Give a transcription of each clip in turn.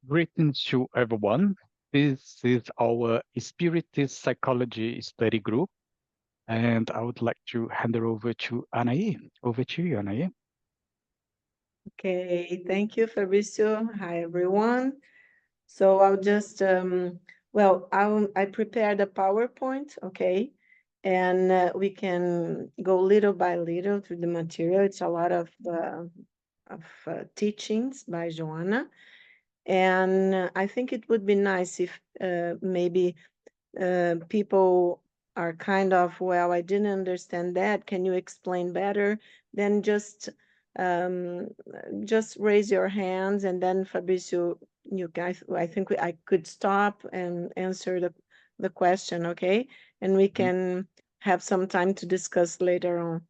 Greetings to everyone. This is our Spiritist Psychology Study Group, and I would like to hand it over to Anahy. Over to you, Anahy. Okay, thank you, Fabricio. Hi, everyone. So I'll just, I prepared a PowerPoint, okay, and we can go little by little through the material. It's a lot of teachings by Joanna, and I think it would be nice if maybe people are kind of, well, I didn't understand that. Can you explain better? Then um, just raise your hands, and then Fabricio, you guys, I think I could stop and answer the question, okay? And we Mhm. can have some time to discuss later on.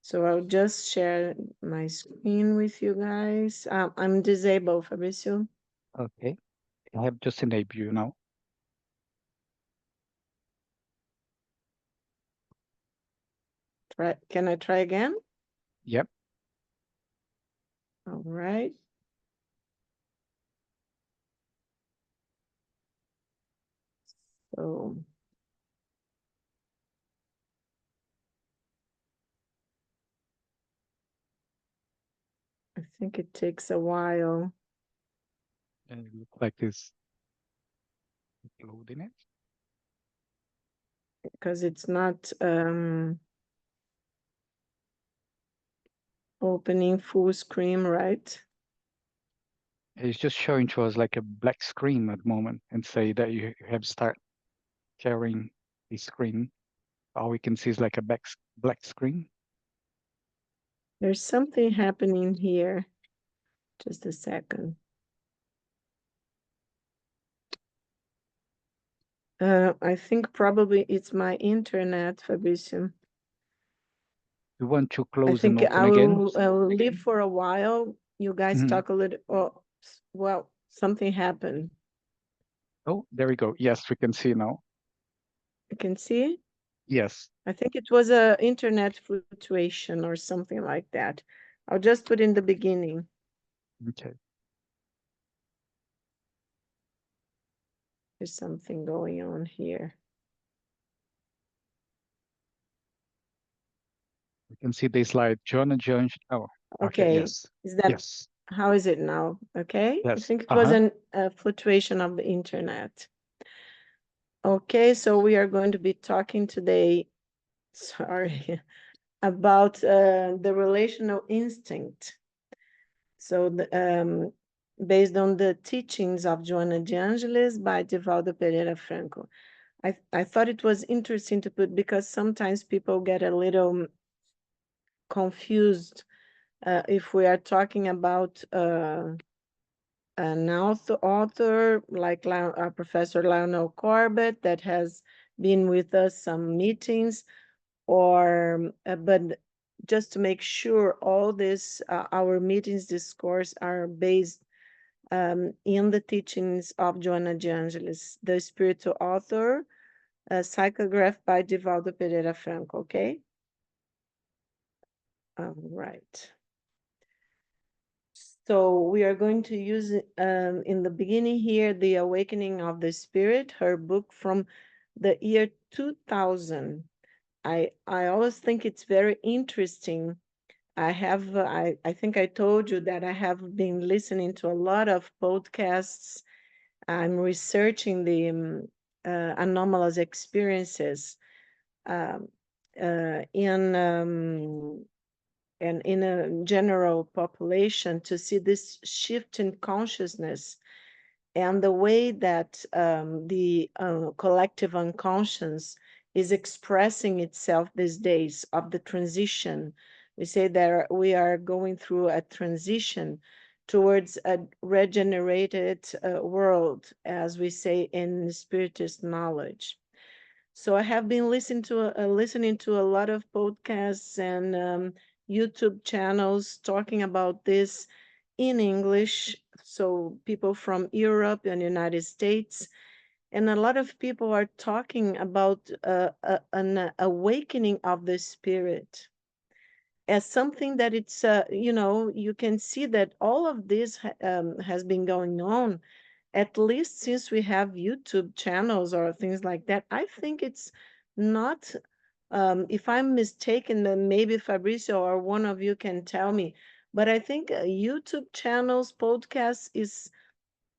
So I'll just share my screen with you guys. I'm disabled, Fabricio. Okay, I have just enabled you now. Can I try again? Yep. All right. So I think it takes a while And it looks like it's loading it. because it's not opening full screen, right? It's just showing to us like a black screen at the moment and say that you have start sharing the screen. All we can see is like a black screen. There's something happening here. Just a second. I think probably it's my internet, Fabricio. You want to I close and think open again? I will leave for a while. You guys Mhm. talk a little. Oh, well, something happened. Oh, there we go. Yes, we can see now. You can see? Yes. I think it was a internet fluctuation or something like that. I'll just put in the beginning. Okay. There's something going on here. We can see the slide. John Jones. Oh, okay. Okay, Yes. is that Yes. how is it now? Okay, I Yes. think it was Uh-huh. a fluctuation of the internet. Okay, so we are going to be talking today, sorry, about the relational instinct. So, based on the teachings of Joana de Angelis by Divaldo Pereira Franco. I thought it was interesting to put because sometimes people get a little confused if we are talking about an author like Professor Lionel Corbett that has been with us some meetings, or but just to make sure all this our meetings discourse are based in the teachings of Joana de Angelis, the spiritual author, psychographed by Divaldo Pereira Franco. Okay, all right. So we are going to use in the beginning here, The Awakening of the Spirit, her book from the year 2000. I always think it's very interesting. I think I told you that I have been listening to a lot of podcasts. I'm researching the anomalous experiences um, in and in a general population to see this shift in consciousness and the way that the collective unconscious is expressing itself these days of the transition. We say that we are going through a transition towards a regenerated world, as we say in Spiritist knowledge. So I have been listening to a lot of podcasts and YouTube channels talking about this in English. So people from Europe and United States, and a lot of people are talking about an awakening of the spirit as something that you can see that all of this has been going on at least since we have YouTube channels or things like that, I think it's not, if I'm mistaken, then maybe Fabricio or one of you can tell me. But I think YouTube channels, podcasts is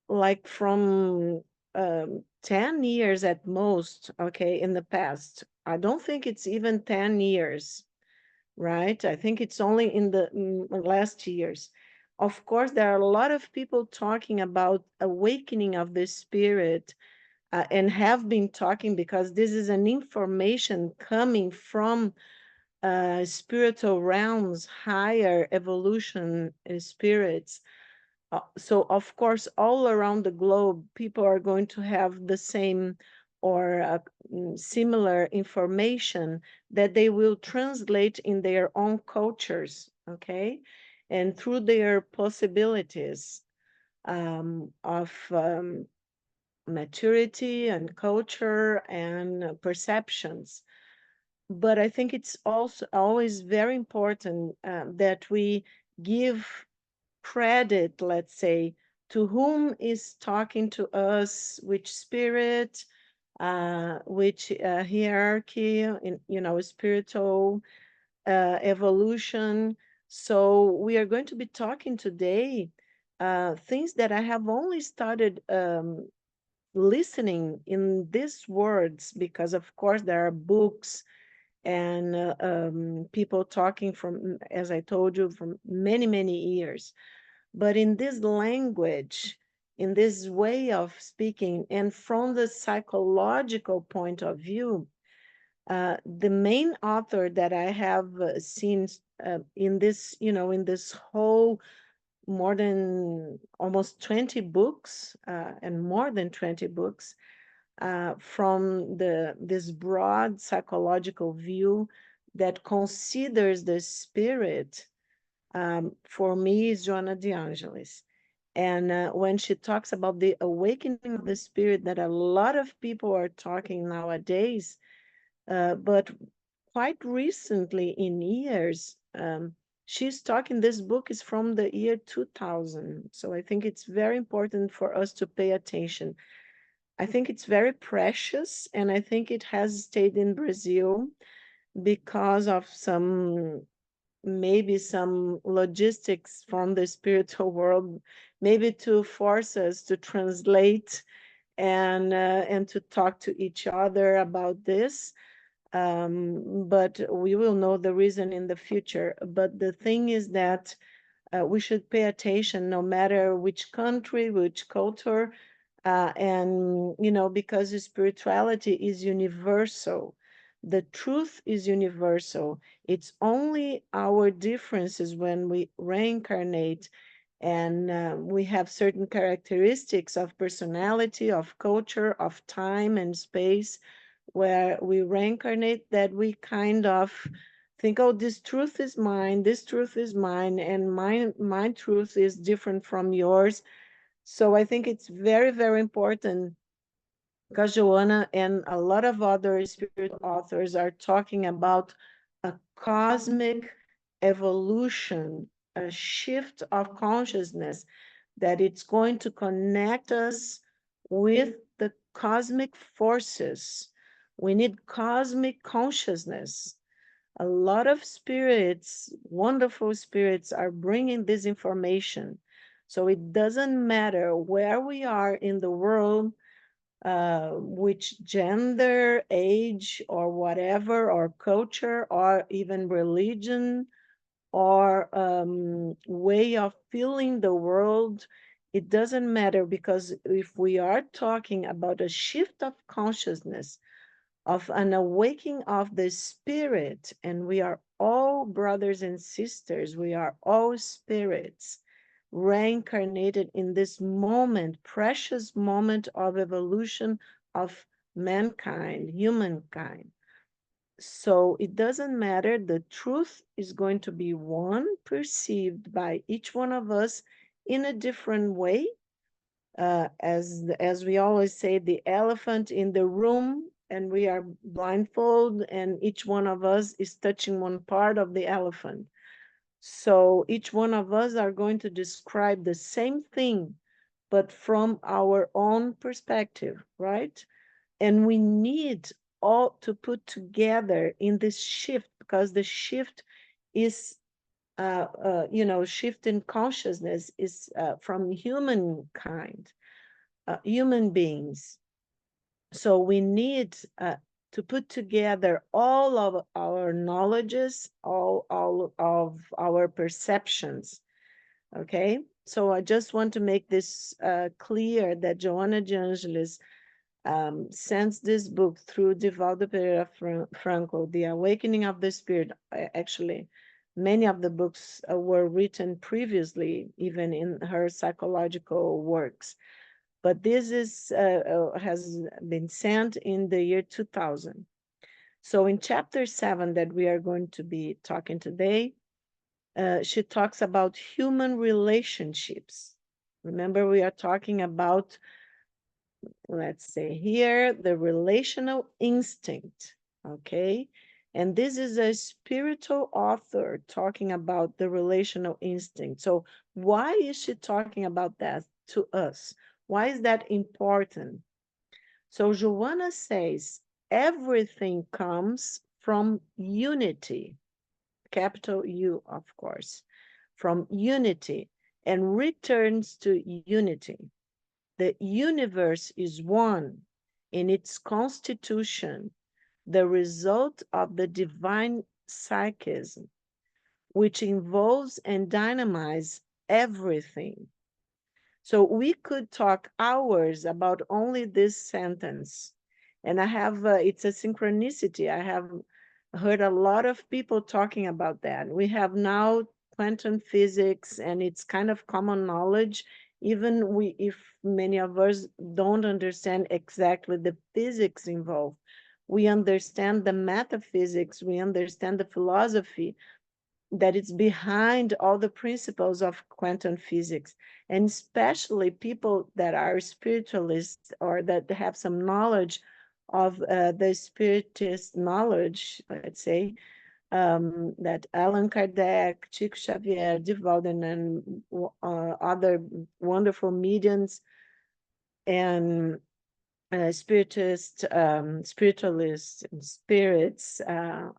like from 10 years at most, okay, in the past. I don't think it's even 10 years, right? I think it's only in the last years. Of course, there are a lot of people talking about awakening of the spirit, and have been talking because this is an information coming from spiritual realms, higher evolution spirits. So, of course, all around the globe, people are going to have the same or similar information that they will translate in their own cultures, okay? And through their possibilities of maturity and culture and perceptions. But I think it's also always very important that we give credit, let's say, to whom is talking to us, which spirit, which hierarchy, in, spiritual evolution. So we are going to be talking today things that I have only started listening in these words because, of course, there are books and people talking from, as I told you, from many, many years. But in this language, in this way of speaking, and from the psychological point of view, the main author that I have seen in this, in this whole more than almost 20 books and more than 20 books from this broad psychological view that considers the spirit, for me, is Joanna de Angelis. And when she talks about the awakening of the spirit that a lot of people are talking nowadays, but quite recently in years, she's talking, this book is from the year 2000. So I think it's very important for us to pay attention. I think it's very precious, and I think it has stayed in Brazil because of some, maybe some logistics from the spiritual world, maybe to force us to translate and to talk to each other about this. But we will know the reason in the future. But the thing is that we should pay attention no matter which country, which culture, and because spirituality is universal, the truth is universal. It's only our differences when we reincarnate and we have certain characteristics of personality, of culture, of time and space where we reincarnate, that we kind of think, oh, this truth is mine, this truth is mine, and my truth is different from yours. So I think it's very, very important because Joanna and a lot of other spiritual authors are talking about a cosmic evolution, a shift of consciousness, that it's going to connect us with the cosmic forces. We need cosmic consciousness. A lot of spirits, wonderful spirits, are bringing this information. So it doesn't matter where we are in the world, which gender, age, or whatever, or culture, or even religion, or way of feeling the world. It doesn't matter, because if we are talking about a shift of consciousness, of an awakening of the spirit, and we are all brothers and sisters, we are all spirits reincarnated in this moment, precious moment of evolution of mankind, humankind. So it doesn't matter, the truth is going to be one, perceived by each one of us in a different way. As we always say, the elephant in the room, and we are blindfold, and each one of us is touching one part of the elephant. So each one of us are going to describe the same thing, but from our own perspective, right? And we need all to put together in this shift, because the shift is shift in consciousness is from humankind, human beings. So we need to put together all of our knowledges, all of our perceptions. Okay. So I just want to make this clear that Joanna de Angelis sends this book through Divaldo Pereira Franco, The Awakening of the Spirit. Actually, many of the books were written previously, even in her psychological works. But this has been sent in the year 2000. So in chapter 7 that we are going to be talking today, she talks about human relationships. Remember, we are talking about, let's say here, the relational instinct, okay? And this is a spiritual author talking about the relational instinct. So why is she talking about that to us? Why is that important? So Joanna says, everything comes from unity, capital U, of course, from unity, and returns to unity. The universe is one in its constitution, the result of the divine psychism, which involves and dynamizes everything. So we could talk hours about only this sentence. And I have, it's a synchronicity. I have heard a lot of people talking about that. We have now quantum physics, and it's kind of common knowledge. Even if many of us don't understand exactly the physics involved, we understand the metaphysics, we understand the philosophy that it's behind all the principles of quantum physics, and especially people that are spiritualists or that have some knowledge of the spiritist knowledge, let's say, that Allan Kardec, Chico Xavier, Divaldo, and other wonderful mediums and spiritualists, and spirits,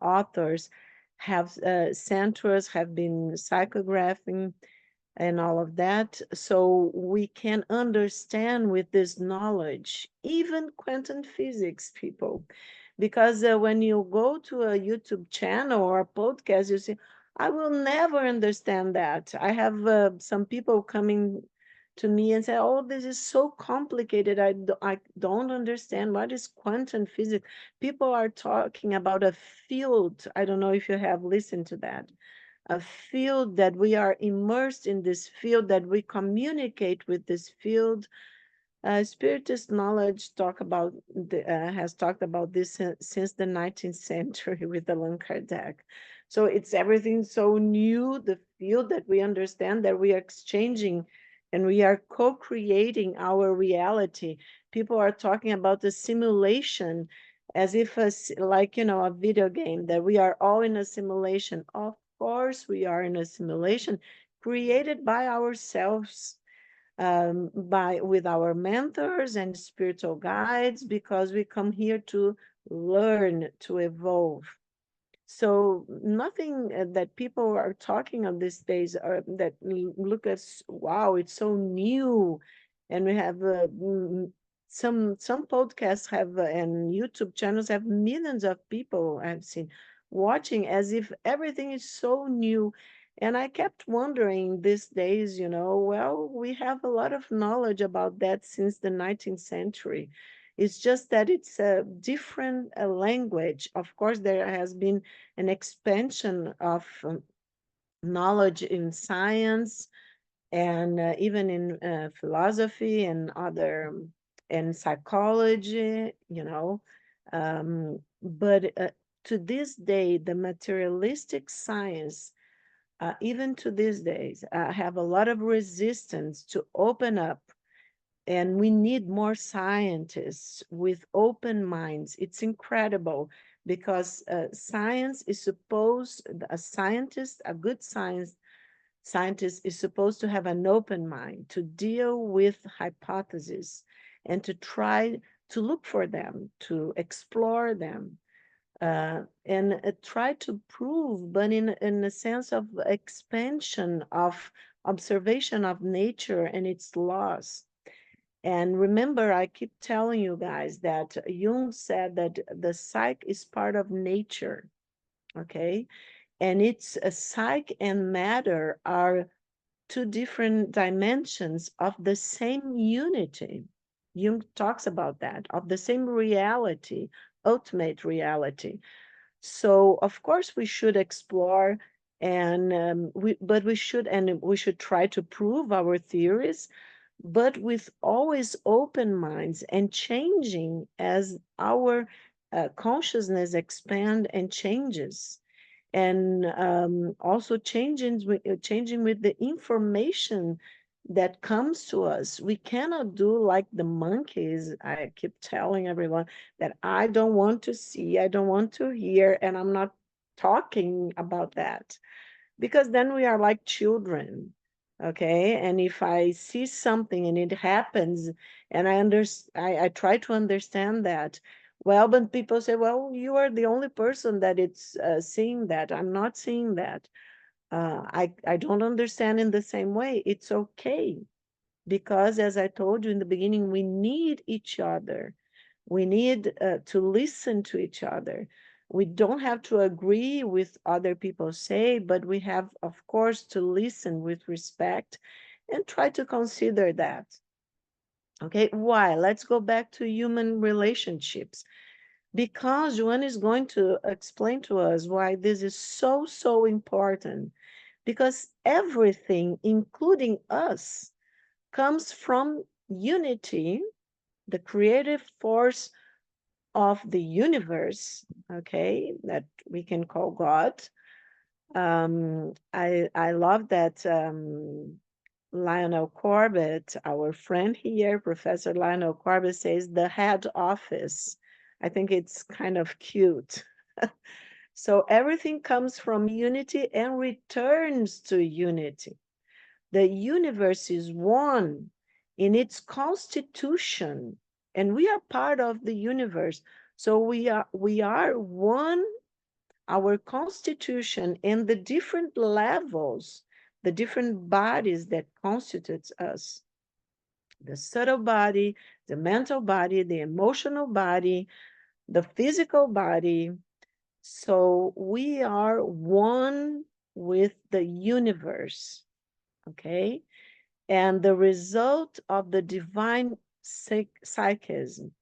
authors have sent to us, have been psychographing and all of that, so we can understand with this knowledge, even quantum physics, people. Because when you go to a YouTube channel or a podcast, you see, I will never understand that. I have some people coming to me and say, oh, this is so complicated. I don't understand. What is quantum physics? People are talking about a field. I don't know if you have listened to that, a field that we are immersed in, this field that we communicate with this field. Spiritist knowledge has talked about this since the 19th century with Allan Kardec. So it's everything so new, the field that we understand, that we are exchanging and we are co-creating our reality. People are talking about the simulation as if like, a video game, that we are all in a simulation. Of course, we are in a simulation created by ourselves, by with our mentors and spiritual guides, because we come here to learn, to evolve. So nothing that people are talking of these days are that look at, wow, it's so new. And we have some podcasts have and YouTube channels have millions of people I've seen watching, as if everything is so new. And I kept wondering these days, well, we have a lot of knowledge about that since the 19th century. It's just that it's a different language. Of course, there has been an expansion of knowledge in science, and even in philosophy and other, and psychology, but to this day, the materialistic science, even to these days, have a lot of resistance to open up, and we need more scientists with open minds. It's incredible, because science is supposed, a scientist, a good science Scientists is supposed to have an open mind to deal with hypotheses and to try to look for them, to explore them, and try to prove, but in a sense of expansion of observation of nature and its laws. And remember, I keep telling you guys that Jung said that the psyche is part of nature, okay? And it's a psyche and matter are two different dimensions of the same unity. Jung talks about that, of the same reality, ultimate reality. So of course we should explore, and we should try to prove our theories, but with always open minds and changing as our consciousness expand and changes, and also changing with the information that comes to us. We cannot do like the monkeys. I keep telling everyone that I don't want to see, I don't want to hear, and I'm not talking about that, because then we are like children. Okay, and if I see something and it happens, and I try to understand that, well, but people say, well, you are the only person that it's seeing that. I'm not seeing that. I don't understand in the same way. It's okay, because as I told you in the beginning, we need each other. We need to listen to each other. We don't have to agree with other people say, but we have, of course, to listen with respect and try to consider that. Okay, why? Let's go back to human relationships, because Joanne is going to explain to us why this is so, so important. Because everything, including us, comes from unity, the creative force of the universe, okay, that we can call God. I love that Lionel Corbett, our friend here, Professor Lionel Corbett, says the head office. I think it's kind of cute. So everything comes from unity and returns to unity. The universe is one in its constitution, and we are part of the universe. So we are one, our constitution, and the different levels, the different bodies that constitutes us. The subtle body, the mental body, the emotional body, the physical body. So we are one with the universe, okay? And the result of the divine psychism,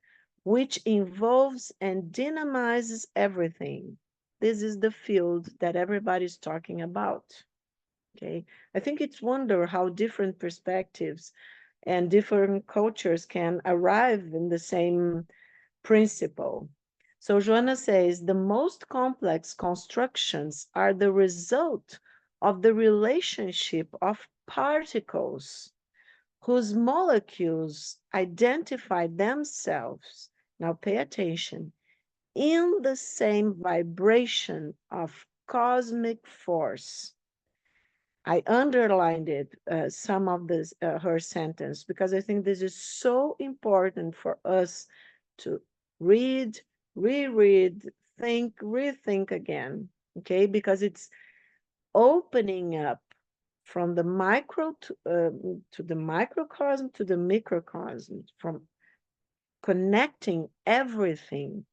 which involves and dynamizes everything. This is the field that everybody's talking about. Okay, I think it's wonder how different perspectives and different cultures can arrive in the same principle. So Joanna says the most complex constructions are the result of the relationship of particles whose molecules identify themselves, now pay attention, in the same vibration of cosmic force. I underlined it, some of this, her sentence, because I think this is so important for us to read, reread, think, rethink again, okay? Because it's opening up from the micro to the microcosm to the microcosm, from connecting everything.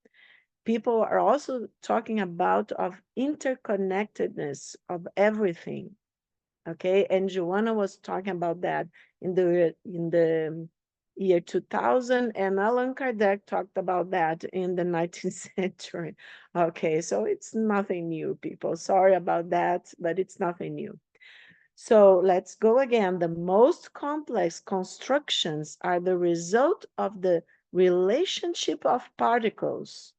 People are also talking about of interconnectedness of everything. Okay, and Joanna was talking about that in the year 2000, and Allan Kardec talked about that in the 19th century. Okay, so it's nothing new, people. Sorry about that, but it's nothing new. So let's go again. The most complex constructions are the result of the relationship of particles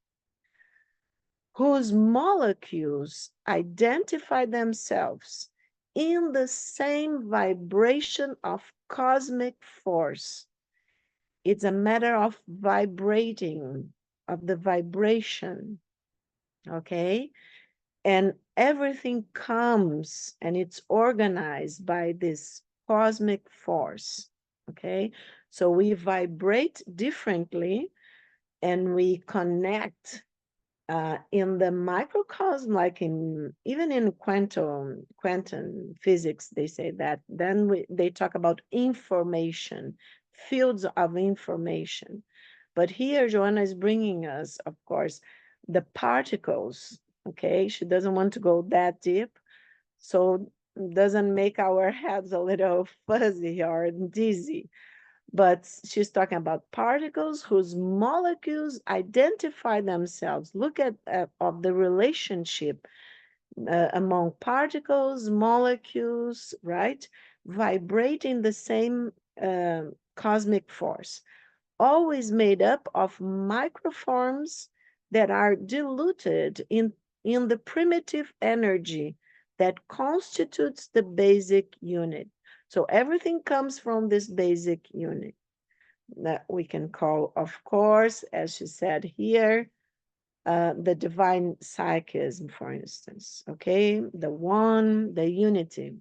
whose molecules identify themselves in the same vibration of cosmic force. It's a matter of vibrating, of the vibration, okay? And everything comes and it's organized by this cosmic force. Okay, so we vibrate differently and we connect in the microcosm, like in even in quantum physics, they say that. Then they talk about information, fields of information. But here, Joanna is bringing us, of course, the particles. Okay, she doesn't want to go that deep, so doesn't make our heads a little fuzzy or dizzy, but she's talking about particles whose molecules identify themselves. Look at of the relationship among particles, molecules, right? Vibrating the same cosmic force, always made up of microforms that are diluted in the primitive energy that constitutes the basic unit. So everything comes from this basic unit that we can call, of course, as she said here, the divine psychism, for instance, okay? The one, the unity.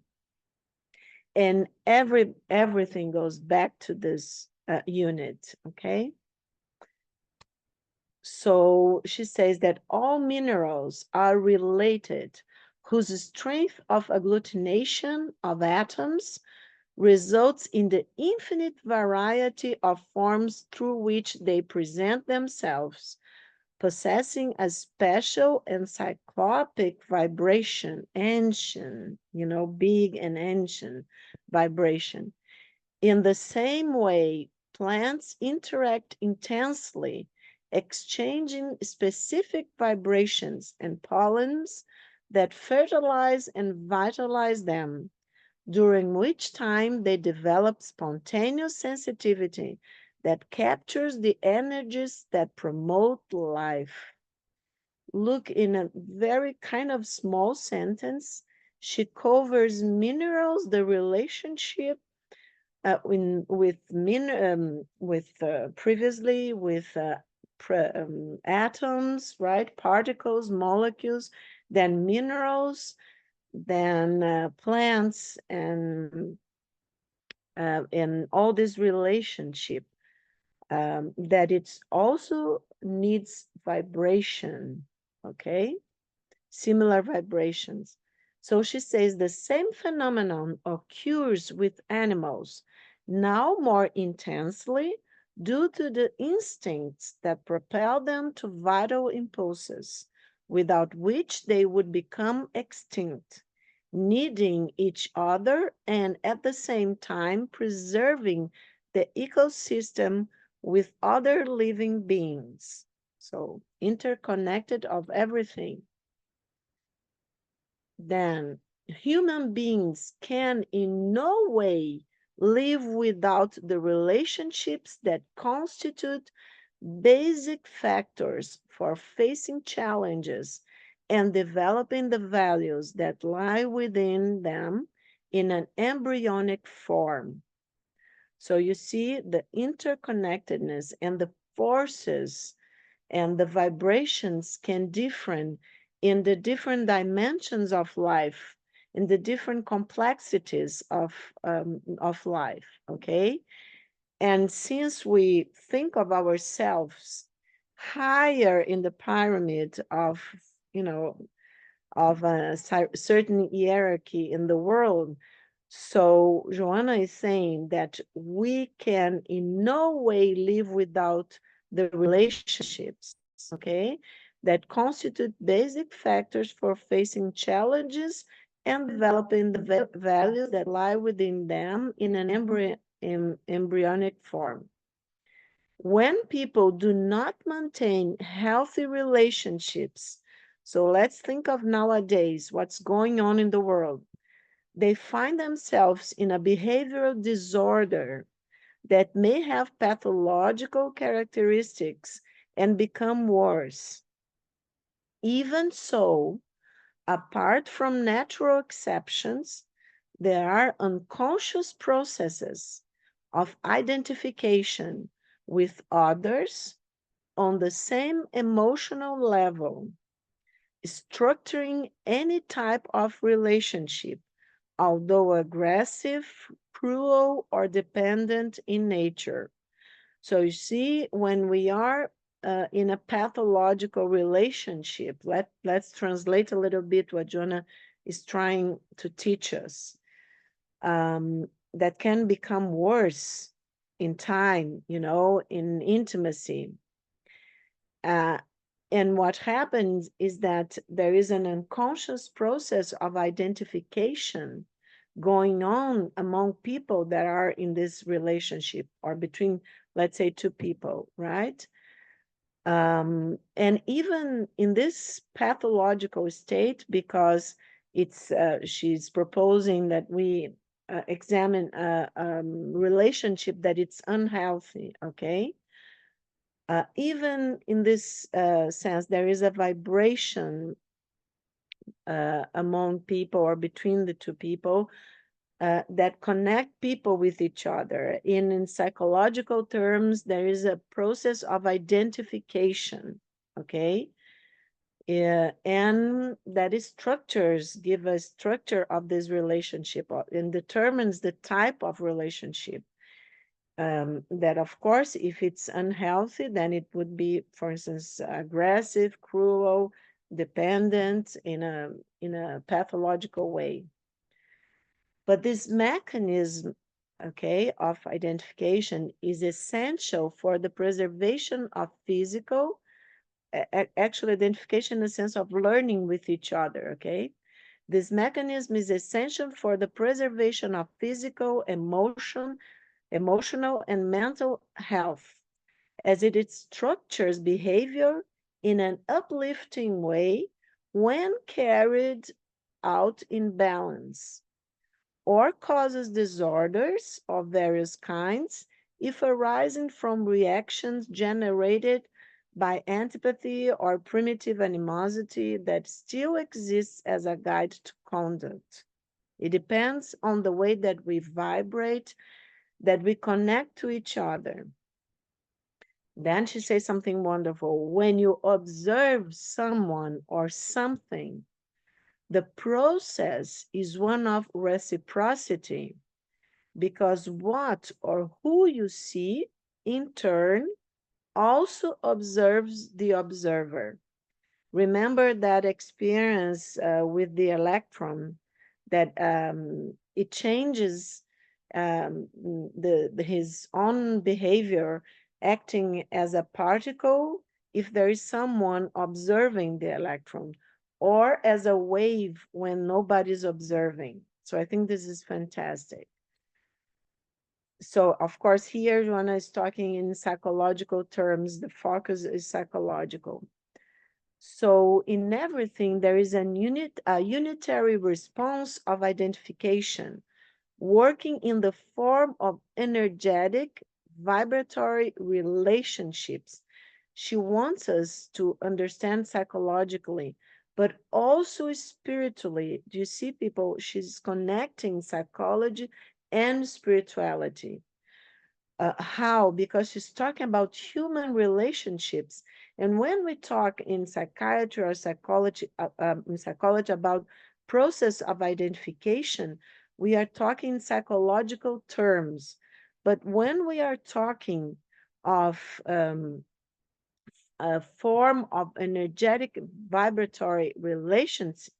And everything goes back to this unit, okay? So she says that all minerals are related, whose strength of agglutination of atoms results in the infinite variety of forms through which they present themselves, possessing a special encyclopic vibration, ancient, big and ancient vibration. In the same way, plants interact intensely, exchanging specific vibrations and pollens that fertilize and vitalize them, during which time they develop spontaneous sensitivity that captures the energies that promote life. Look, in a very kind of small sentence, she covers minerals, the relationship with previously with atoms, right? Particles, molecules, then minerals, then plants, and all this relationship, that it's also needs vibration, okay? Similar vibrations. So she says the same phenomenon occurs with animals, now more intensely due to the instincts that propel them to vital impulses, without which they would become extinct, needing each other and at the same time preserving the ecosystem with other living beings. So interconnected of everything. Then human beings can in no way live without the relationships that constitute basic factors for facing challenges and developing the values that lie within them in an embryonic form. So you see the interconnectedness and the forces and the vibrations can differ in the different dimensions of life, in the different complexities of life, okay? And since we think of ourselves higher in the pyramid of, you know, of a certain hierarchy in the world, so Joanna is saying that we can in no way live without the relationships, okay, that constitute basic factors for facing challenges and developing the values that lie within them in an embryonic form. When people do not maintain healthy relationships, so let's think of nowadays what's going on in the world. They find themselves in a behavioral disorder that may have pathological characteristics and become worse. Even so, apart from natural exceptions, there are unconscious processes of identification with others on the same emotional level, structuring any type of relationship, although aggressive, cruel, or dependent in nature. So you see, when we are in a pathological relationship, let's translate a little bit what Jonah is trying to teach us. That can become worse in time, in intimacy. Uh, and what happens is that there is an unconscious process of identification going on among people that are in this relationship or between, let's say, two people, right? And even in this pathological state, because she's proposing that we examine a relationship that it's unhealthy, okay? Even in this sense, there is a vibration among people or between the two people that connect people with each other. In psychological terms, there is a process of identification, okay? And that is structures, give a structure of this relationship and determines the type of relationship. That, of course, if it's unhealthy, then it would be, for instance, aggressive, cruel, dependent in a pathological way. But this mechanism, okay, of identification is essential for the preservation of physical, actual identification in the sense of learning with each other, okay? This mechanism is essential for the preservation of physical, emotional, and mental health, as it structures behavior in an uplifting way when carried out in balance, or causes disorders of various kinds if arising from reactions generated by antipathy or primitive animosity that still exists as a guide to conduct. It depends on the way that we vibrate, that we connect to each other. Then she says something wonderful. When you observe someone or something, the process is one of reciprocity, because what or who you see, in turn, also observes the observer. Remember that experience with the electron, that it changes his own behavior, acting as a particle if there is someone observing the electron, or as a wave when nobody's observing. So I think this is fantastic. So of course, here Joanna is talking in psychological terms. The focus is psychological. So in everything, there is a unitary response of identification, working in the form of energetic, vibratory relationships. She wants us to understand psychologically, but also spiritually. Do you see, people? She's connecting psychology and spirituality. How? Because she's talking about human relationships. And when we talk in psychiatry or psychology about process of identification, we are talking psychological terms. But when we are talking of a form of energetic vibratory relationships,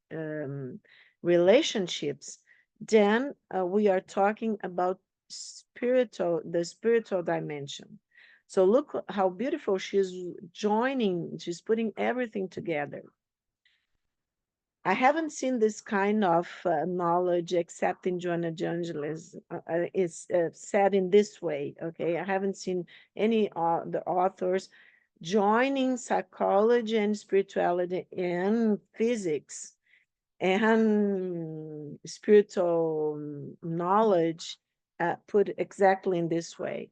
then we are talking about the spiritual dimension. So look how beautiful she's joining, she's putting everything together. I haven't seen this kind of knowledge except in Joanna de Angelis. It's said in this way, okay? I haven't seen any the authors joining psychology and spirituality and physics and spiritual knowledge put exactly in this way.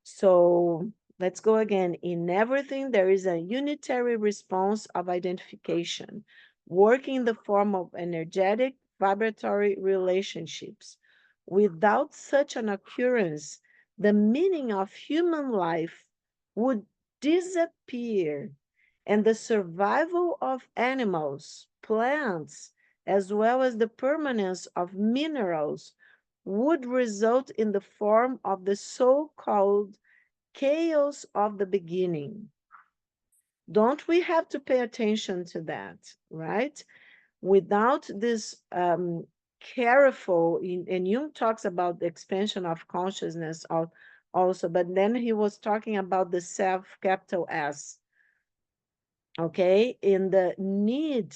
So let's go again. In everything, there is a unitary response of identification, working in the form of energetic, vibratory relationships. Without such an occurrence, the meaning of human life would disappear, and the survival of animals, plants, as well as the permanence of minerals would result in the form of the so-called chaos of the beginning. Don't we have to pay attention to that, right? Without this careful, and Jung talks about the expansion of consciousness also, but then he was talking about the self, capital S, okay, in the need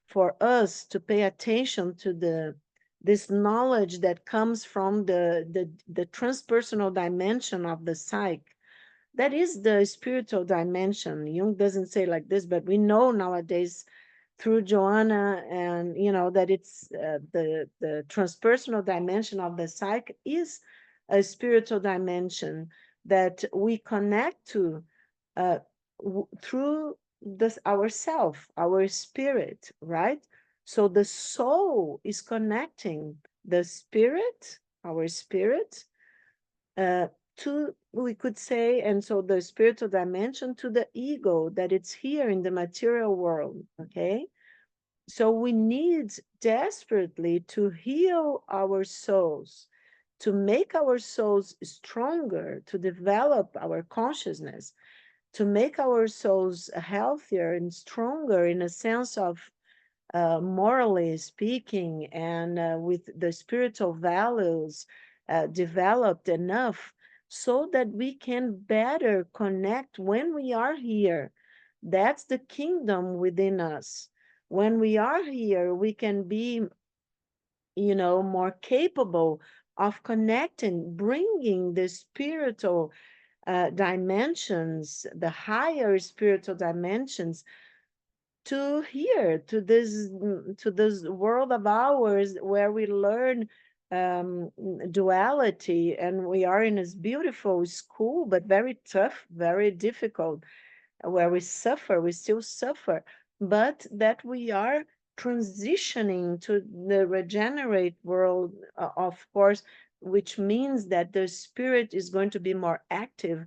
for us to pay attention to this knowledge that comes from the transpersonal dimension of the psyche. That is the spiritual dimension. Jung doesn't say like this, but we know nowadays through Joanna, and that it's the transpersonal dimension of the psyche is a spiritual dimension that we connect to uh, through this ourself, our spirit, right? So the soul is connecting the spirit, our spirit, uh, to, we could say, and so the spiritual dimension to the ego that it's here in the material world, okay? So we need desperately to heal our souls, to make our souls stronger, to develop our consciousness, to make our souls healthier and stronger in a sense of morally speaking, and with the spiritual values developed enough so that we can better connect when we are here. That's the kingdom within us. When we are here, we can be, more capable of connecting, bringing the spiritual dimensions, the higher spiritual dimensions, to here, to this world of ours where we learn duality, and we are in this beautiful school, but very tough, very difficult, where we suffer, we still suffer, but that we are transitioning to the regenerate world, of course, which means that the spirit is going to be more active,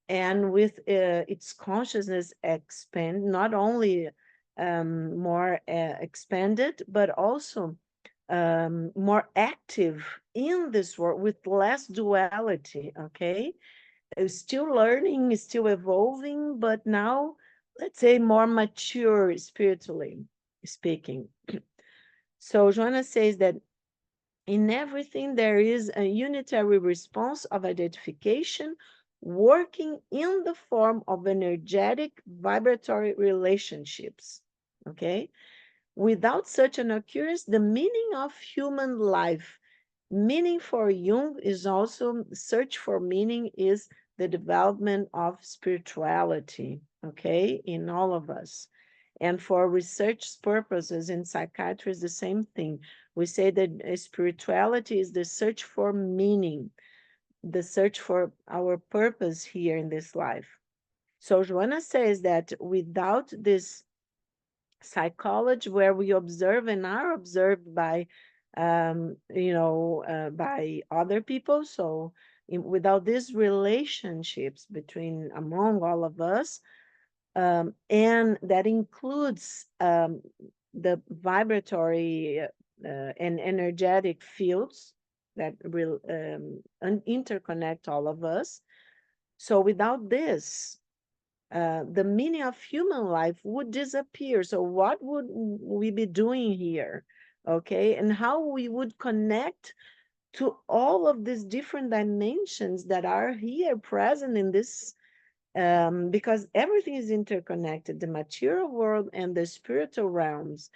and with its consciousness expand, not only more expanded, but also more active in this world with less duality, okay? Still learning, still evolving, but now, let's say, more mature spiritually speaking. So Joanna says that in everything, there is a unitary response of identification working in the form of energetic vibratory relationships. Okay? Without such an occurrence, the meaning of human life, meaning for Jung is also search for meaning, is the development of spirituality, okay, in all of us. And for research purposes in psychiatry is the same thing. We say that spirituality is the search for meaning, the search for our purpose here in this life. So Joanna says that without this psychology where we observe and are observed by by other people, so without these relationships between among all of us, and that includes the vibratory and energetic fields that will interconnect all of us. So without this, the meaning of human life would disappear. So what would we be doing here? Okay, and how we would connect to all of these different dimensions that are here present in this, because everything is interconnected, the material world and the spiritual realms.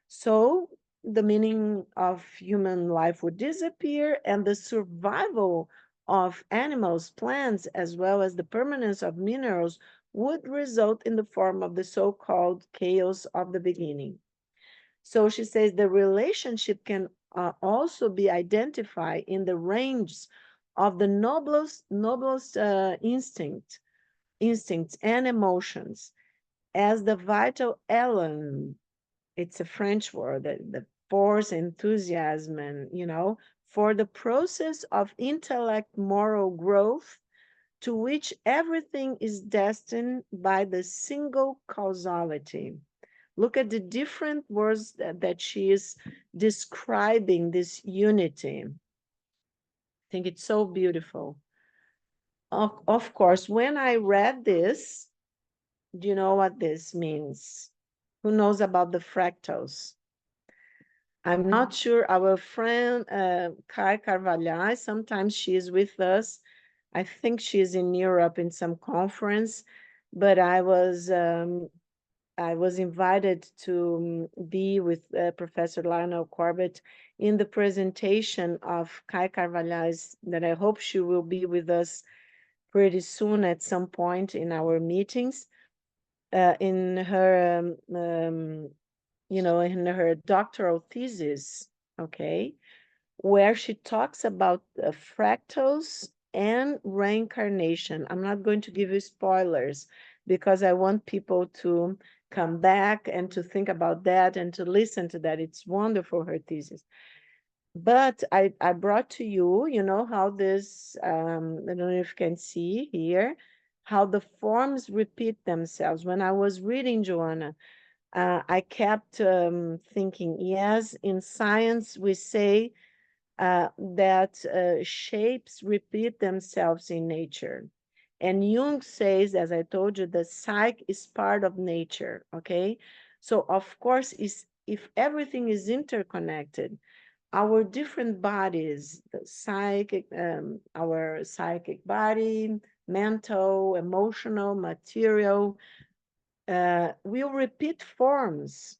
So the meaning of human life would disappear, and the survival of animals, plants, as well as the permanence of minerals would result in the form of the so-called chaos of the beginning. So she says the relationship can also be identified in the range of the noblest instincts and emotions as the vital elan. It's a French word, the force, enthusiasm, and for the process of intellect moral growth, to which everything is destined by the single causality. Look at the different words that she is describing this unity. I think it's so beautiful. Of course, when I read this, do you know what this means? Who knows about the fractals? I'm not sure. Our friend Kai Carvalhal, sometimes she is with us. I think she is in Europe in some conference, but I was invited to be with Professor Lionel Corbett in the presentation of Kai Carvalhais, that I hope she will be with us pretty soon at some point in our meetings. In her, in her doctoral thesis, okay, where she talks about fractals and reincarnation. I'm not going to give you spoilers because I want people to come back and to think about that and to listen to that. It's wonderful, her thesis. But I brought to you, you know, how this, I don't know if you can see here, how the forms repeat themselves. When I was reading Joanna, I kept thinking, yes, in science we say that shapes repeat themselves in nature. And Jung says, as I told you, the psyche is part of nature, okay? So of course, if everything is interconnected, our different bodies, the psychic, our psychic body, mental, emotional, material, will repeat forms,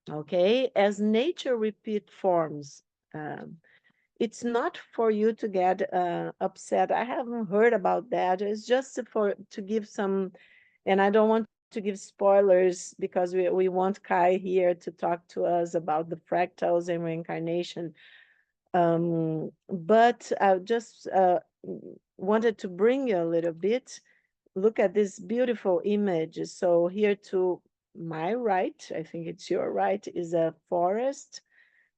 okay, as nature repeat forms. Um, it's not for you to get upset. I haven't heard about that. It's just for to give some, and I don't want to give spoilers because we want Kai here to talk to us about the fractals and reincarnation. But I just wanted to bring you a little bit. Look at this beautiful image. So here to my right, I think it's your right, is a forest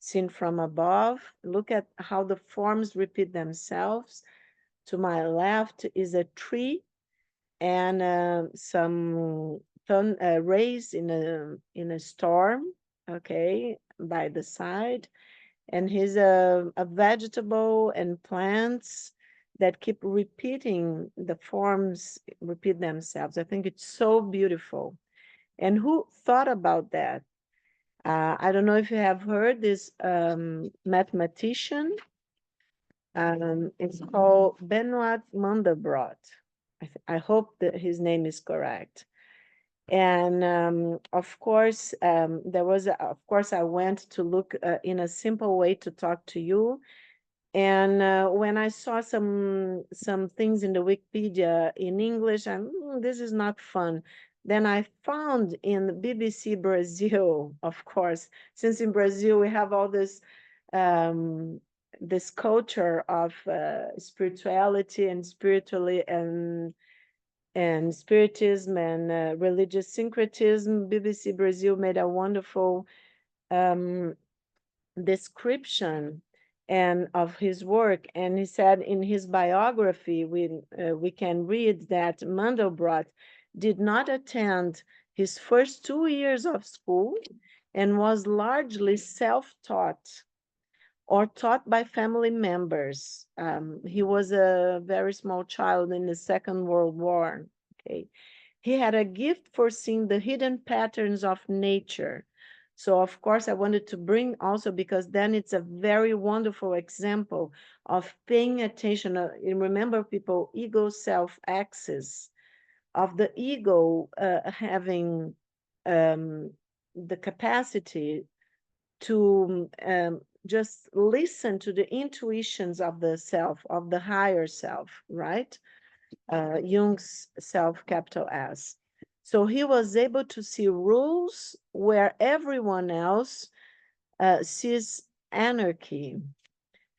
seen from above. Look at how the forms repeat themselves. To my left is a tree and some rays in a storm, okay, by the side. And here's a vegetable and plants that keep repeating the forms, repeat themselves. I think it's so beautiful. And who thought about that? I don't know if you have heard this mathematician. It's called Benoit Mandelbrot. I hope that his name is correct. And of course, of course, I went to look in a simple way to talk to you. And when I saw some things in the Wikipedia in English, this is not fun. Then I found in the BBC Brazil, of course, since in Brazil we have all um, this culture of spirituality and spiritually and spiritism and religious syncretism. BBC Brazil made a wonderful um, description and of his work, and he said in his biography we can read that Mandelbrot did not attend his first 2 years of school and was largely self-taught or taught by family members. He was a very small child in the Second World War. Okay, he had a gift for seeing the hidden patterns of nature. So of course I wanted to bring also, because then it's a very wonderful example of paying attention. And remember, people, ego self axis of the ego having the capacity to just listen to the intuitions of the self, of the higher self, right? Jung's self, capital S. So he was able to see rules where everyone else sees anarchy.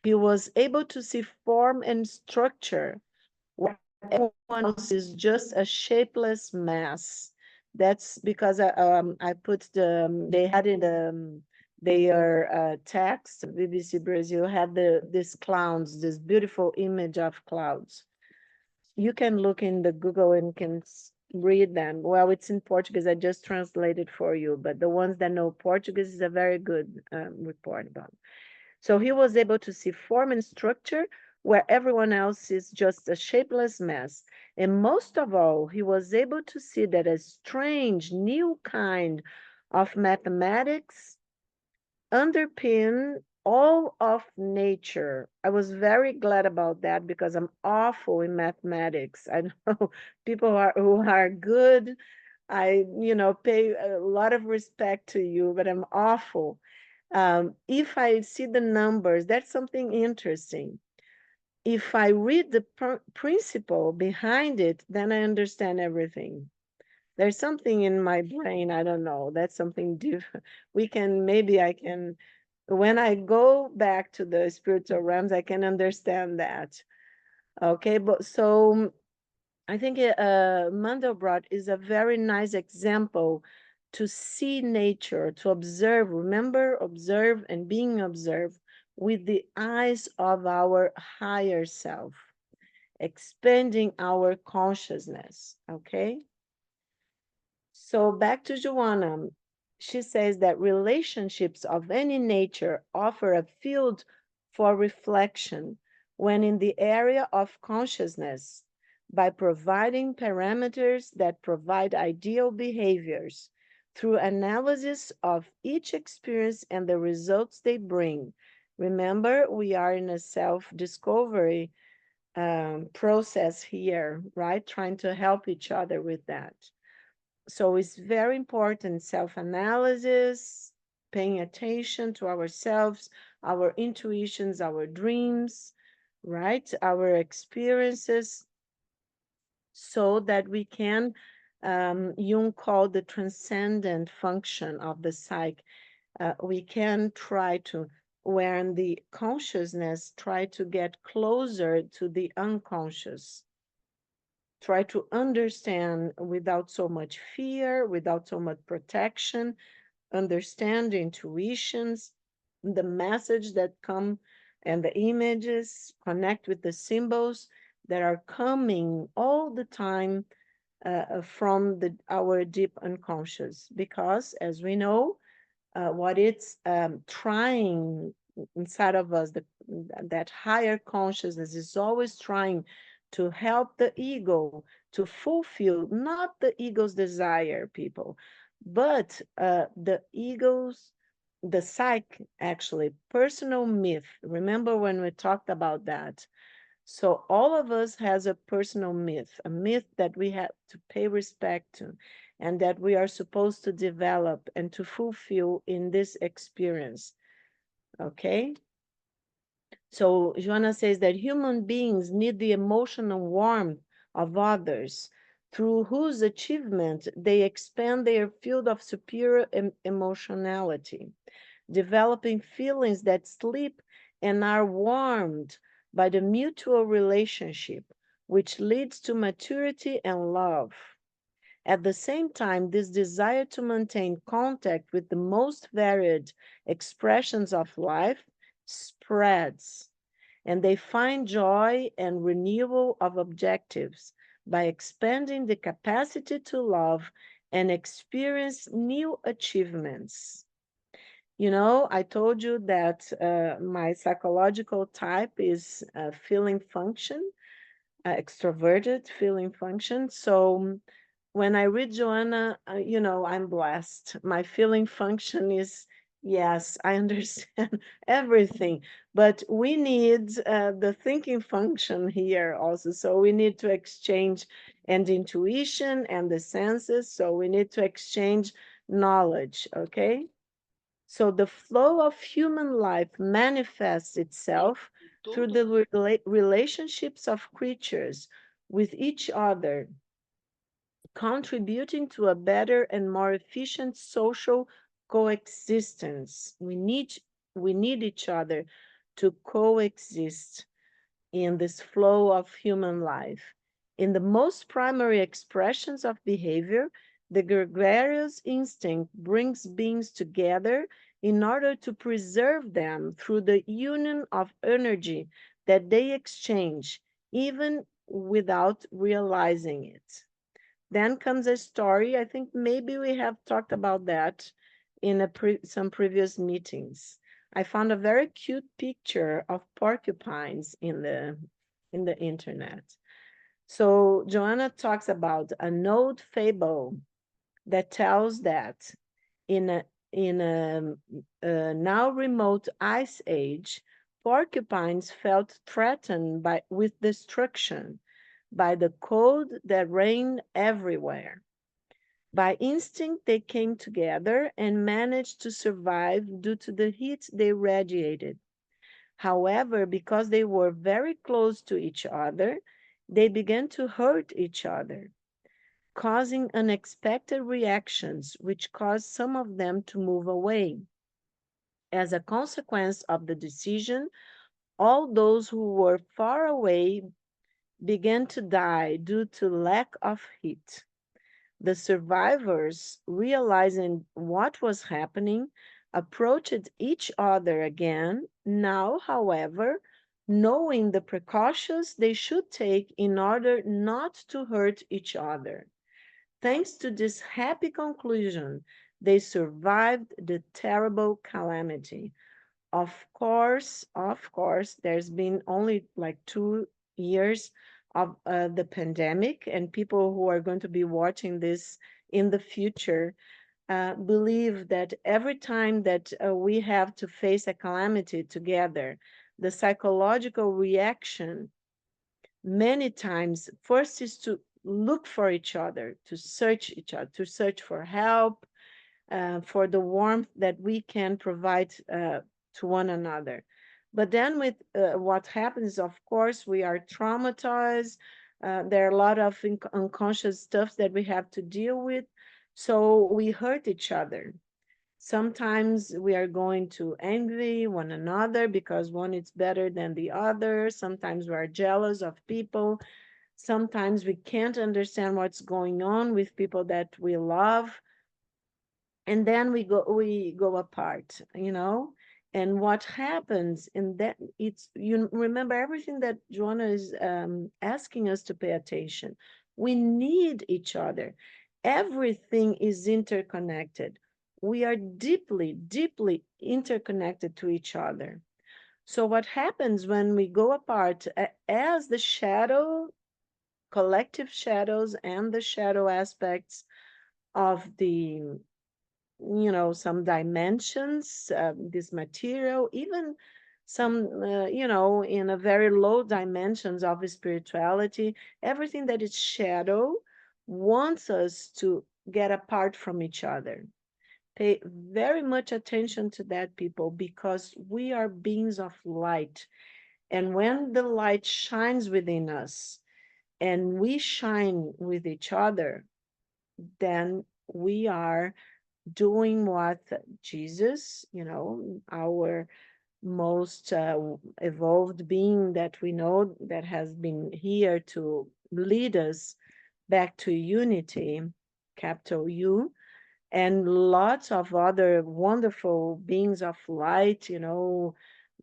He was able to see form and structure where everyone else is just a shapeless mass. That's because I put they had in their text, BBC Brazil had this clouds, this beautiful image of clouds. You can look in the Google and can read them. Well, it's in Portuguese. I just translated for you, but the ones that know Portuguese is a very good report about it. So he was able to see form and structure where everyone else is just a shapeless mess. And most of all, he was able to see that a strange new kind of mathematics underpin all of nature. I was very glad about that because I'm awful in mathematics. I know who are good. I, pay a lot of respect to you, but I'm awful. If I see the numbers, that's something interesting. If I read the principle behind it, then I understand everything. There's something in my brain, I don't know, that's something different. Maybe I can, when I go back to the spiritual realms, I can understand that. Okay, but so I think Mandelbrot is a very nice example to see nature, to observe, remember, observe and being observed with the eyes of our higher self, expanding our consciousness. Okay. So back to Joanna, she says that relationships of any nature offer a field for reflection when in the area of consciousness by providing parameters that provide ideal behaviors through analysis of each experience and the results they bring. Remember, we are in a self-discovery process here, right? Trying to help each other with that. So it's very important self-analysis, paying attention to ourselves, our intuitions, our dreams, right? Our experiences, so that we can, Jung called the transcendent function of the psyche. We can try to, when the consciousness try to get closer to the unconscious, try to understand without so much fear, without so much protection, understand the intuitions, the message that come and the images, connect with the symbols that are coming all the time from our deep unconscious. Because as we know, what it's trying inside of us, that higher consciousness is always trying to help the ego to fulfill not the ego's desire, people, but the ego's, the psyche, actually, personal myth. Remember when we talked about that? So all of us has a personal myth, a myth that we have to pay respect to and that we are supposed to develop and to fulfill in this experience. Okay? So Joanna says that human beings need the emotional warmth of others through whose achievement they expand their field of superior emotionality, developing feelings that sleep and are warmed by the mutual relationship, which leads to maturity and love. At the same time, this desire to maintain contact with the most varied expressions of life spreads, and they find joy and renewal of objectives by expanding the capacity to love and experience new achievements. I told you that my psychological type is feeling function, extroverted feeling function. So when I read Joanna, I'm blessed. My feeling function is, yes, I understand everything, but we need the thinking function here also. So we need to exchange and intuition and the senses. So we need to exchange knowledge, okay? So the flow of human life manifests itself through the relationships of creatures with each other, contributing to a better and more efficient social coexistence. We need each other to coexist in this flow of human life. In the most primary expressions of behavior, the gregarious instinct brings beings together in order to preserve them through the union of energy that they exchange, even without realizing it. Then comes a story. I think maybe we have talked about that in some previous meetings. I found a very cute picture of porcupines in the internet. So Joanna talks about an old fable that tells that in a now remote ice age, porcupines felt threatened with destruction by the cold that reigned everywhere. By instinct, they came together and managed to survive due to the heat they radiated. However, because they were very close to each other, they began to hurt each other, causing unexpected reactions, which caused some of them to move away. As a consequence of the decision, all those who were far away began to die due to lack of heat. The survivors, realizing what was happening, approached each other again, now, however, knowing the precautions they should take in order not to hurt each other. Thanks to this happy conclusion, they survived the terrible calamity. Of course, there's been only like 2 years of the pandemic, and people who are going to be watching this in the future believe that every time that we have to face a calamity together, the psychological reaction many times first is to look for each other, to search each other, to search for help, for the warmth that we can provide to one another. But then, with what happens, of course, we are traumatized. There are a lot of unconscious stuff that we have to deal with. So we hurt each other. Sometimes we are going to envy one another because one is better than the other. Sometimes we are jealous of people. Sometimes we can't understand what's going on with people that we love, and then we go apart, and what happens in that, it's, you remember everything that Joanna is asking us to pay attention. We need each other. Everything is interconnected. We are deeply, deeply interconnected to each other. So what happens when we go apart, as the shadow, collective shadows and the shadow aspects of the, some dimensions, this material, even some, in a very low dimensions of spirituality, everything that is shadow wants us to get apart from each other. Pay very much attention to that, people, because we are beings of light. And when the light shines within us and we shine with each other, then we are doing what Jesus, our most evolved being that we know, that has been here to lead us back to unity, capital U, and lots of other wonderful beings of light,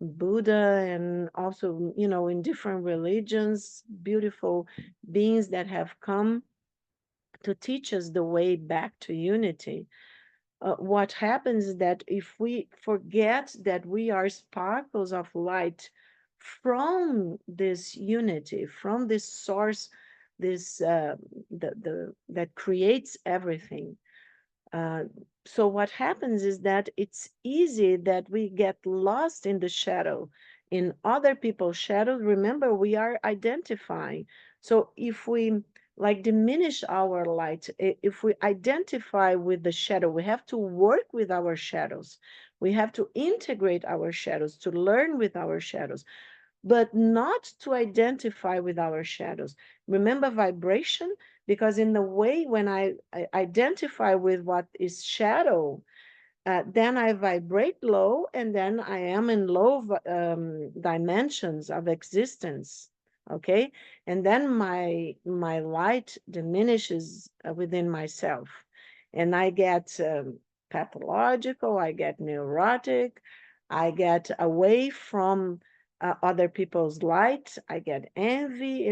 Buddha, and also, in different religions, beautiful beings that have come to teach us the way back to unity. What happens is that if we forget that we are sparkles of light from this unity, from this source, this that creates everything, uh, so what happens is that it's easy that we get lost in the shadow, in other people's shadow. Remember, we are identifying. So if we like diminish our light, if we identify with the shadow, we have to work with our shadows. We have to integrate our shadows, to learn with our shadows, but not to identify with our shadows. Remember vibration? Because in the way, when I identify with what is shadow, then I vibrate low, and then I am in low dimensions of existence. Okay, and then my light diminishes within myself, and I get pathological. I get neurotic. I get away from other people's light. I get envy,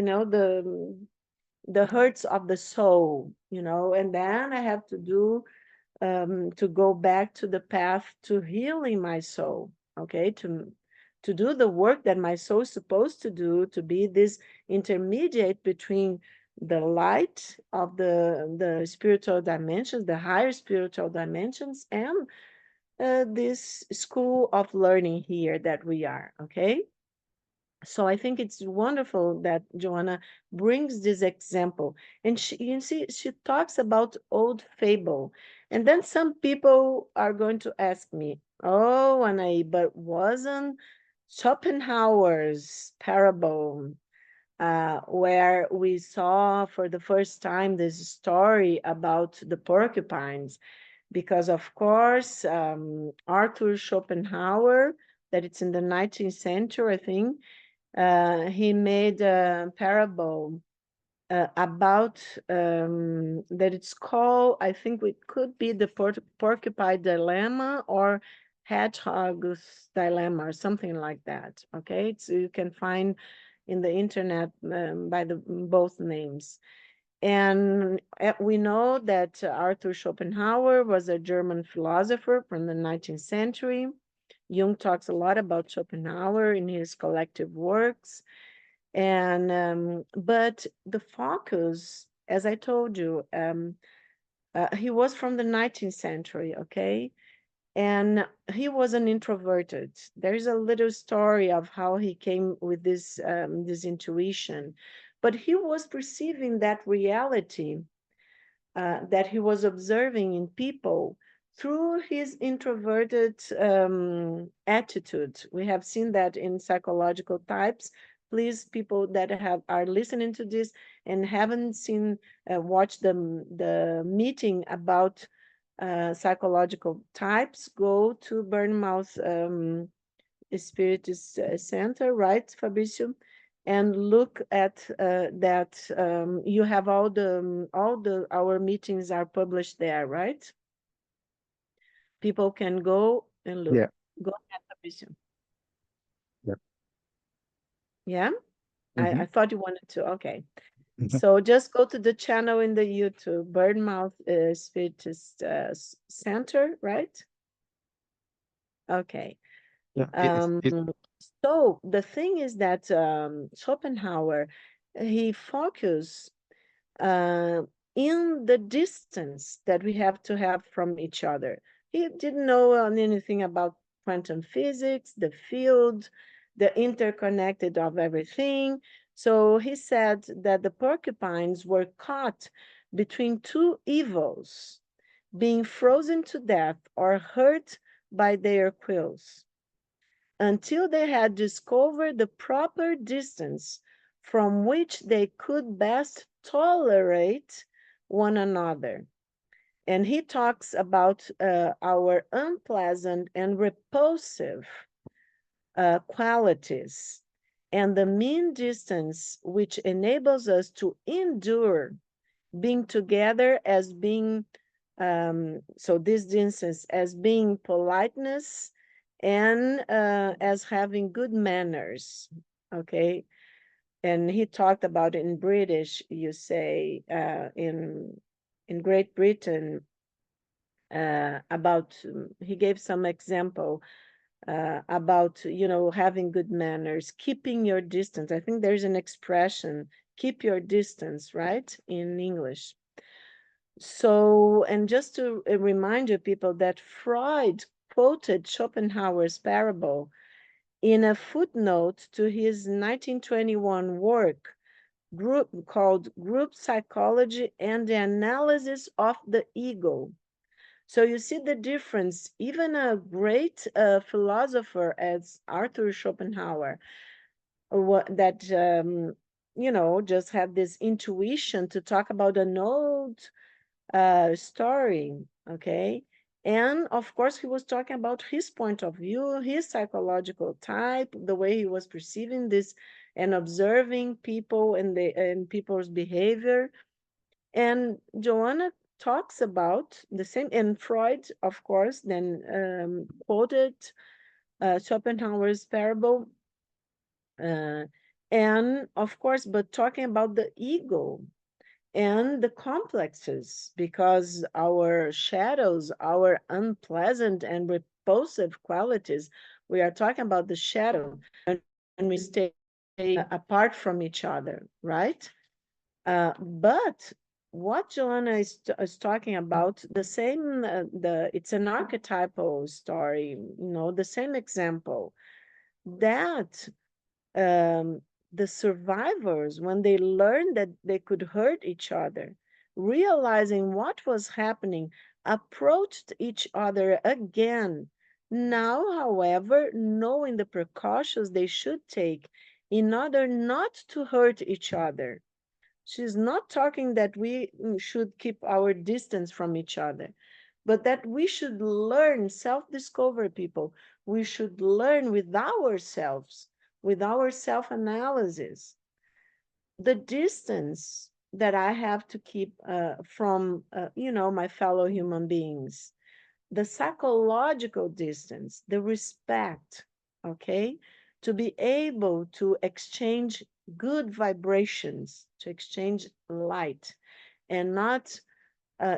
the hurts of the soul, and then I have to do to go back to the path to healing my soul, okay, to do the work that my soul is supposed to do, to be this intermediate between the light of the spiritual dimensions, the higher spiritual dimensions, and this school of learning here that we are, okay? So I think it's wonderful that Joanna brings this example. And you see, she talks about old fable. And then some people are going to ask me, oh, Anahy, but wasn't Schopenhauer's parable, where we saw for the first time this story about the porcupines? Because, of course, Arthur Schopenhauer, that it's in the 19th century, I think, he made a parable about that it's called, I think it could be the porcupine dilemma or hedgehog's dilemma or something like that. Okay, so you can find in the internet by the both names. And we know that Arthur Schopenhauer was a German philosopher from the 19th century. Jung talks a lot about Schopenhauer in his collective works. And but the focus, as I told you, he was from the 19th century, okay? And he was an introverted. There's a little story of how he came with this intuition, but he was perceiving that reality that he was observing in people through his introverted attitude. We have seen that in psychological types. Please, people that are listening to this and haven't seen, watched the meeting about psychological types, go to Burnmouth Spiritist Center, right, Fabricio? And look at that. You have all the our meetings are published there, right? People can go and look. Yeah. Go ahead, Fabricio. Yeah. Yeah, I Hmm. thought you wanted to. Okay, Hmm. so just go to the channel in the YouTube, Birdmouth Spiritist Center, right? Okay. Yeah. Um, It so the thing is that Schopenhauer, he focused uh, in the distance that we have to have from each other. He didn't know anything about quantum physics, the field, the interconnected of everything. So he said that the porcupines were caught between two evils, being frozen to death or hurt by their quills until they had discovered the proper distance from which they could best tolerate one another. And he talks about our unpleasant and repulsive qualities and the mean distance which enables us to endure being together as being so this distance as being politeness and as having good manners, okay? And he talked about it in British, you say, in Great Britain, about he gave some example about having good manners, keeping your distance. I think there's an expression, keep your distance, right, in English. So, and just to remind you people that Freud quoted Schopenhauer's parable in a footnote to his 1921 work called Group Psychology and the Analysis of the Ego. So you see the difference. Even a great philosopher as Arthur Schopenhauer, that just had this intuition to talk about an old story, okay? And of course, he was talking about his point of view, his psychological type, the way he was perceiving this and observing people and people's behavior. And Joanna talks about the same, and Freud, of course, then quoted Schopenhauer's parable Uh, and of course, but talking about the ego and the complexes, because our shadows, our unpleasant and repulsive qualities, we are talking about the shadow when we stay apart from each other, right? But what Joanna is talking about, the same, it's an archetypal story, the same example that um, the survivors, when they learned that they could hurt each other, realizing what was happening, approached each other again. Now, however, knowing the precautions they should take in order not to hurt each other. She's not talking that we should keep our distance from each other, but that we should learn self-discovery, people. We should learn with ourselves, with our self-analysis, the distance that I have to keep from, my fellow human beings, the psychological distance, the respect, okay? To be able to exchange good vibrations, to exchange light, and not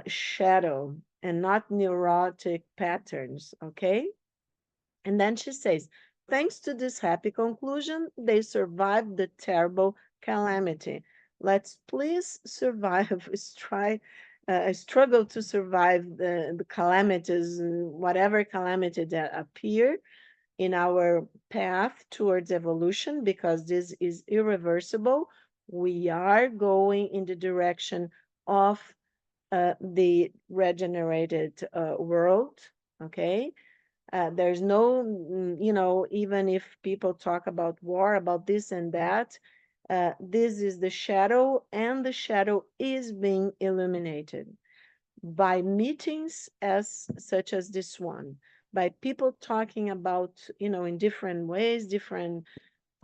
shadow, and not neurotic patterns, okay? And then she says, thanks to this happy conclusion, they survived the terrible calamity. Let's please survive, struggle to survive the calamities, whatever calamity that appear in our path towards evolution, because this is irreversible. We are going in the direction of the regenerated world, okay? There's no, even if people talk about war, about this and that, this is the shadow, and the shadow is being illuminated by meetings as such as this one, by people talking about, in different ways, different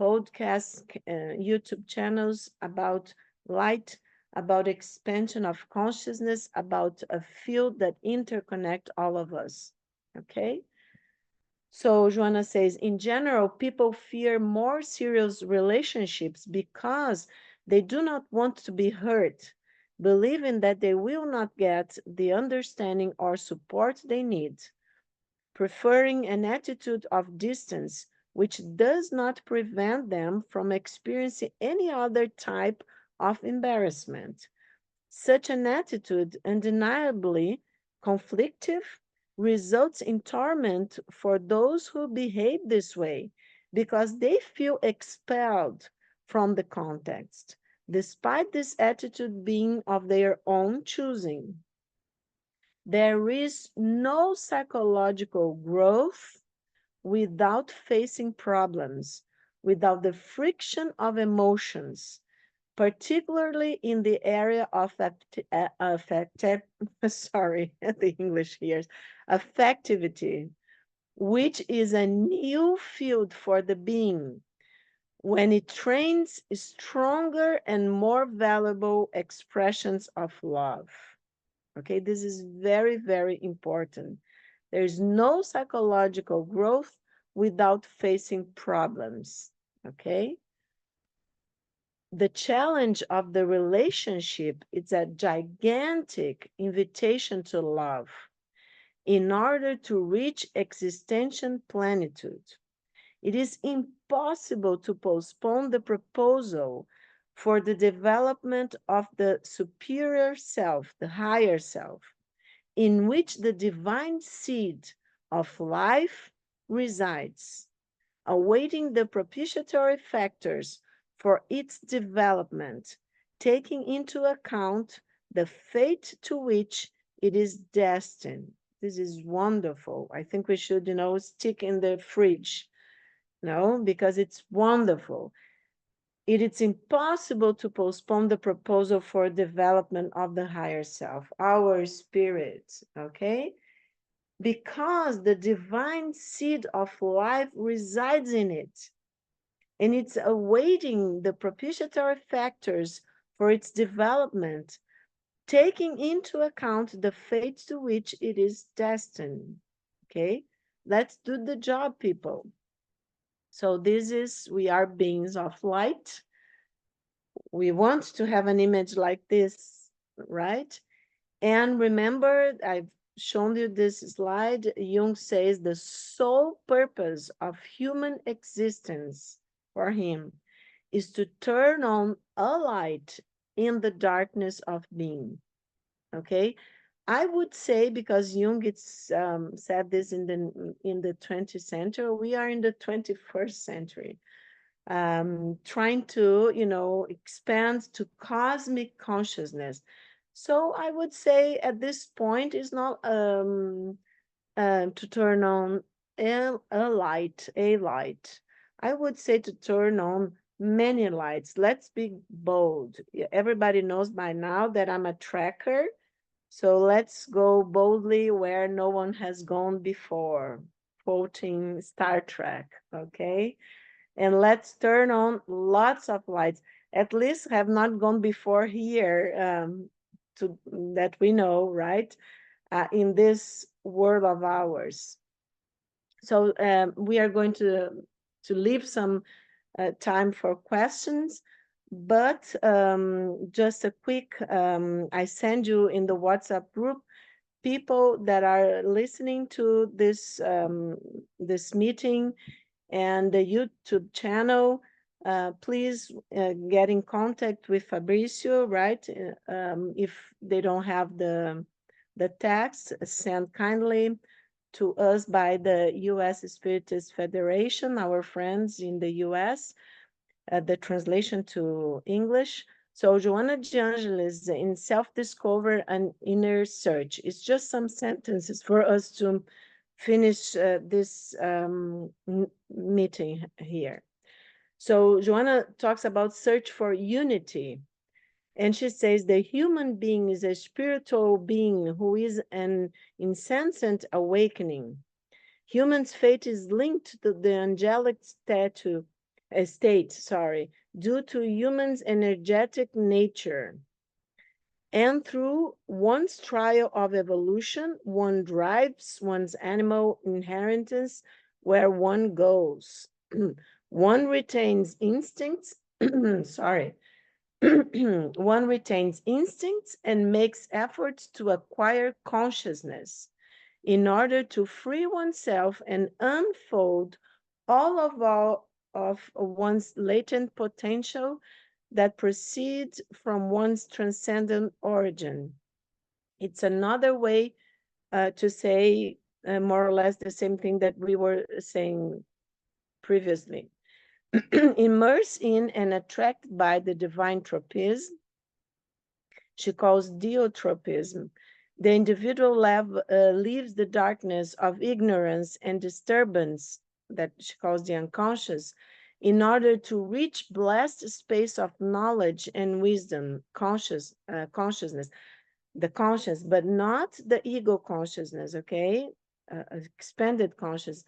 podcasts, YouTube channels about light, about expansion of consciousness, about a field that interconnect all of us. Okay? So Joanna says, in general, people fear more serious relationships because they do not want to be hurt, believing that they will not get the understanding or support they need, preferring an attitude of distance, which does not prevent them from experiencing any other type of embarrassment. Such an attitude, undeniably conflictive, results in torment for those who behave this way because they feel expelled from the context, despite this attitude being of their own choosing. There is no psychological growth without facing problems, without the friction of emotions, particularly in the area of affective, sorry, the English here, affectivity, which is a new field for the being when it trains stronger and more valuable expressions of love. Okay, this is very, very important. There's no psychological growth without facing problems. Okay, the challenge of the relationship is a gigantic invitation to love in order to reach existential plenitude. It is impossible to postpone the proposal for the development of the superior self, the higher self, in which the divine seed of life resides, awaiting the propitiatory factors for its development, taking into account the fate to which it is destined. This is wonderful. I think we should, stick in the fridge, because it's wonderful. It is impossible to postpone the proposal for development of the higher self, our spirit, okay? Because the divine seed of life resides in it, and it's awaiting the propitiatory factors for its development, taking into account the fate to which it is destined. Okay, let's do the job, people. So we are beings of light. We want to have an image like this, right? And remember, I've shown you this slide. Jung says the sole purpose of human existence for him is to turn on a light in the darkness of being. Okay, I would say, because Jung said this in the 20th century, we are in the 21st century, trying to, expand to cosmic consciousness. So I would say at this point is not to turn on a light. I would say to turn on many lights. Let's be bold. Everybody knows by now that I'm a tracker. So let's go boldly where no one has gone before, quoting Star Trek, okay? And let's turn on lots of lights. At least have not gone before here, to that we know, right? In this world of ours. So we are going to leave some time for questions, but just a quick, I send you in the WhatsApp group people that are listening to this meeting and the YouTube channel. Please get in contact with Fabricio, right? If they don't have the text, send kindly to us by the U.S. Spiritist Federation, our friends in the U.S., the translation to English. So Joanna de Angelis in Self-Discover and Inner Search. It's just some sentences for us to finish this meeting here. So Joanna talks about search for unity. And she says the human being is a spiritual being who is an incessant awakening. Human's fate is linked to the angelic state, due to human's energetic nature. And through one's trial of evolution, one drives one's animal inheritance where one goes. One retains instincts, sorry, one retains instincts and makes efforts to acquire consciousness in order to free oneself and unfold all of one's latent potential that proceeds from one's transcendent origin. It's another way to say more or less the same thing that we were saying previously. Immerse in and attracted by the divine tropism, she calls deotropism. The individual leaves the darkness of ignorance and disturbance that she calls the unconscious in order to reach blessed space of knowledge and wisdom, consciousness, the conscious, but not the ego consciousness, okay? Expanded conscious.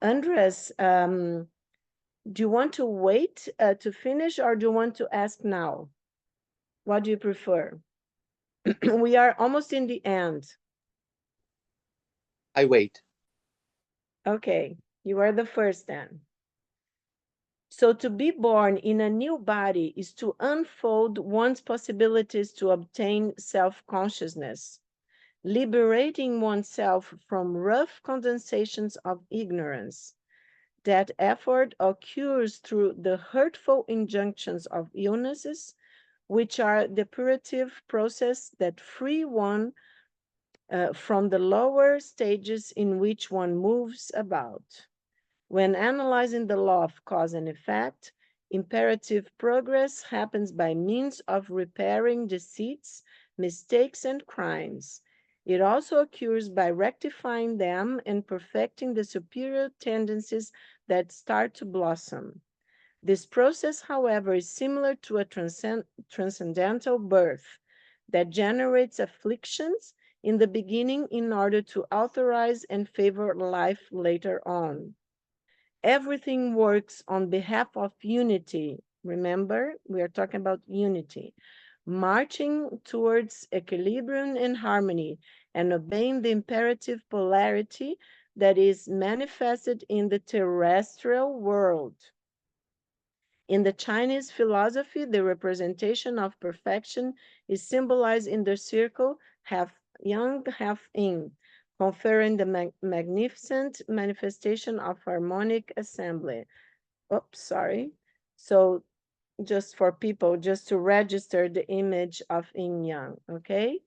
Andres, do you want to wait to finish or do you want to ask now? What do you prefer? We are almost in the end. I wait. Okay, you are the first then. So to be born in a new body is to unfold one's possibilities to obtain self-consciousness, liberating oneself from rough condensations of ignorance. That effort occurs through the hurtful injunctions of illnesses, which are the depurative process that free one from the lower stages in which one moves about. When analyzing the law of cause and effect, imperative progress happens by means of repairing deceits, mistakes, and crimes. It also occurs by rectifying them and perfecting the superior tendencies that start to blossom. This process, however, is similar to a transcendental birth that generates afflictions in the beginning in order to authorize and favor life later on. Everything works on behalf of unity. Remember, we are talking about unity, marching towards equilibrium and harmony and obeying the imperative polarity that is manifested in the terrestrial world. In the Chinese philosophy, the representation of perfection is symbolized in the circle, half yang, half yin, conferring the magnificent manifestation of harmonic assembly. Oops, sorry. So just for people, just to register the image of yin yang, okay?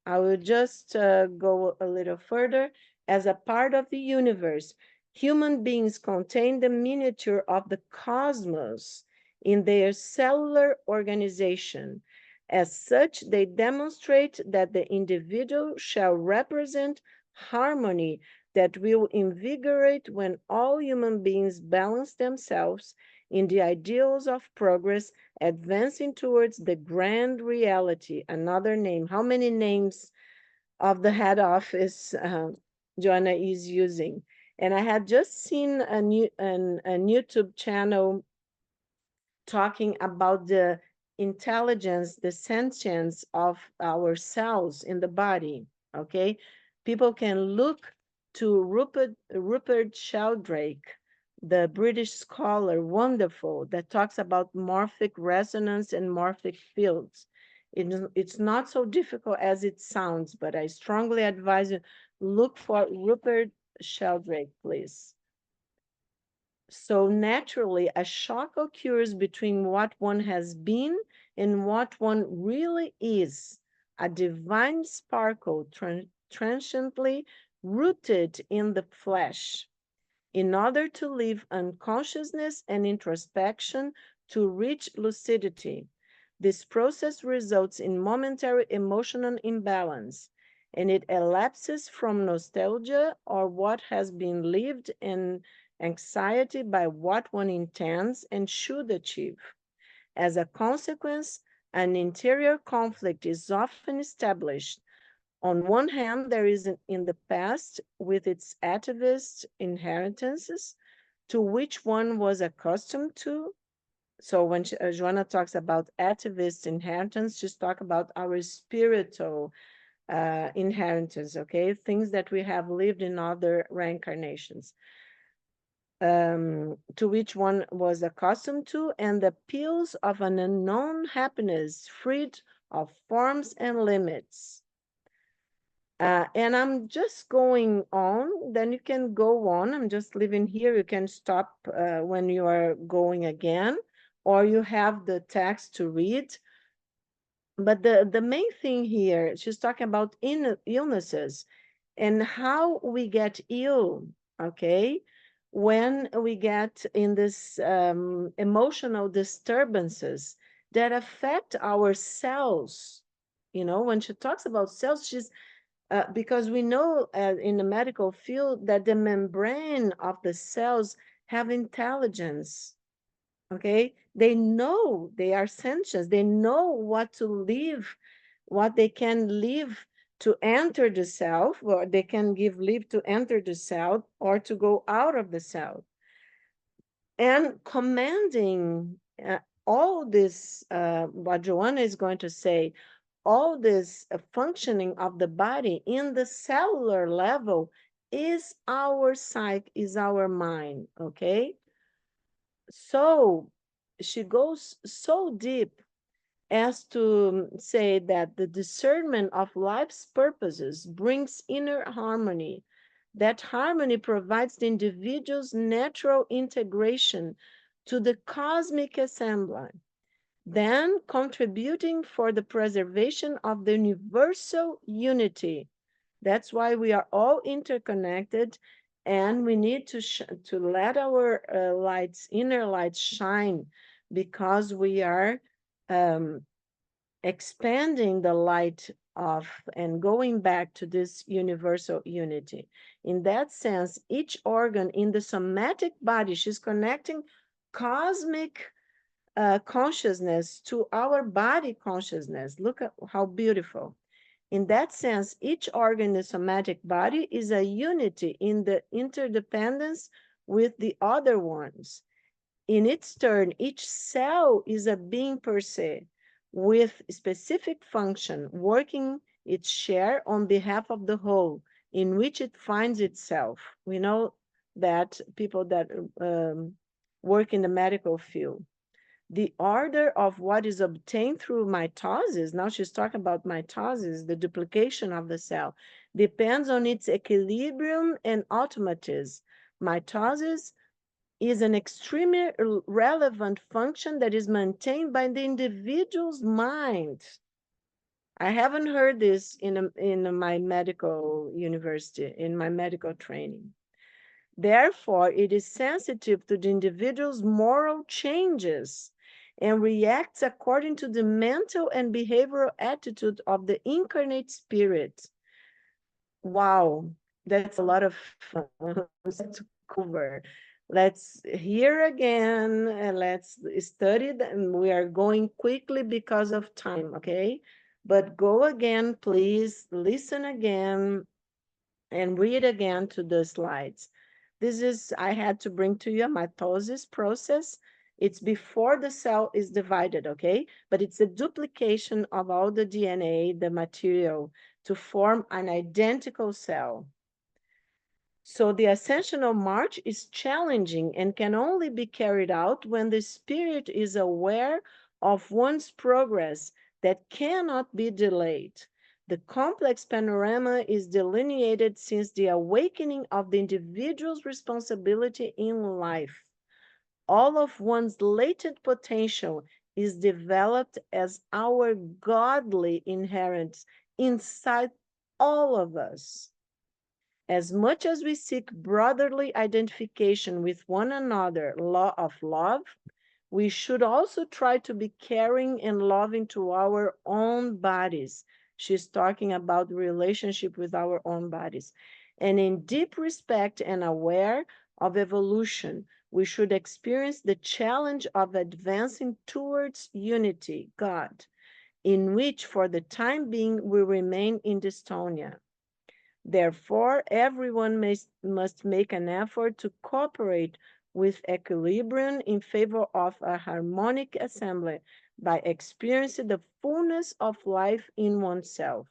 I will just go a little further. As a part of the universe, human beings contain the miniature of the cosmos in their cellular organization. As such, they demonstrate that the individual shall represent harmony that will invigorate when all human beings balance themselves in the ideals of progress, advancing towards the grand reality. Another name. How many names of the head office Joanna is using? And I had just seen an YouTube channel talking about the intelligence, the sentience of our cells in the body. Okay, people can look to Rupert Sheldrake, the British scholar, wonderful, that talks about morphic resonance and morphic fields. It's not so difficult as it sounds, but I strongly advise you look for Rupert Sheldrake, please. So naturally, a shock occurs between what one has been and what one really is. A divine sparkle transiently rooted in the flesh. In order to leave unconsciousness and introspection to reach lucidity, this process results in momentary emotional imbalance, and it elapses from nostalgia or what has been lived and anxiety by what one intends and should achieve. As a consequence, an interior conflict is often established. On one hand, there is in the past, with its atavist inheritances, to which one was accustomed to. So when Joanna talks about atavist inheritance, she's talking about our spiritual inheritance, okay? Things that we have lived in other reincarnations, to which one was accustomed to, and the pills of an unknown happiness, freed of forms and limits. And I'm just going on, then you can go on. I'm just leaving here. You can stop when you are going again, or you have the text to read. But the main thing here, she's talking about illnesses and how we get ill, okay? When we get in this emotional disturbances that affect our cells. You know, when she talks about cells, she's because we know in the medical field that the membrane of the cells have intelligence, okay? They know, they are sentient, they know what to leave, what they can leave to enter the cell, or they can give leave to enter the cell or to go out of the cell. And commanding all this, what Joanna is going to say, all this functioning of the body in the cellular level is our psyche, is our mind, okay? So she goes so deep as to say that the discernment of life's purposes brings inner harmony. That harmony provides the individual's natural integration to the cosmic assembly, then contributing for the preservation of the universal unity. That's why we are all interconnected, and we need to let our lights, inner lights, shine, because we are um, expanding the light of and going back to this universal unity. In that sense, each organ in the somatic body, she's connecting cosmic consciousness to our body consciousness. Look at how beautiful. In that sense, each organ in the somatic body is a unity in the interdependence with the other ones. In its turn, each cell is a being per se, with specific function, working its share on behalf of the whole, in which it finds itself. We know that people that work in the medical field, the order of what is obtained through mitosis, now she's talking about mitosis, the duplication of the cell, depends on its equilibrium and automatism. Mitosis is an extremely relevant function that is maintained by the individual's mind. I haven't heard this in my medical university, in my medical training. Therefore, it is sensitive to the individual's moral changes and reacts according to the mental and behavioral attitude of the incarnate spirit. Wow, that's a lot of to cover. Let's hear again and let's study them. We are going quickly because of time, okay? But go again, please, listen again and read again to the slides. This is, I had to bring to you a mitosis process. It's before the cell is divided, okay? But it's a duplication of all the DNA, the material, to form an identical cell. So the ascensional march is challenging and can only be carried out when the spirit is aware of one's progress that cannot be delayed. The complex panorama is delineated since the awakening of the individual's responsibility in life. All of one's latent potential is developed as our godly inherent inside all of us. As much as we seek brotherly identification with one another, law of love, we should also try to be caring and loving to our own bodies. She's talking about the relationship with our own bodies. And in deep respect and aware of evolution, we should experience the challenge of advancing towards unity, God, in which for the time being we remain in dystonia. Therefore, everyone must make an effort to cooperate with equilibrium in favor of a harmonic assembly by experiencing the fullness of life in oneself.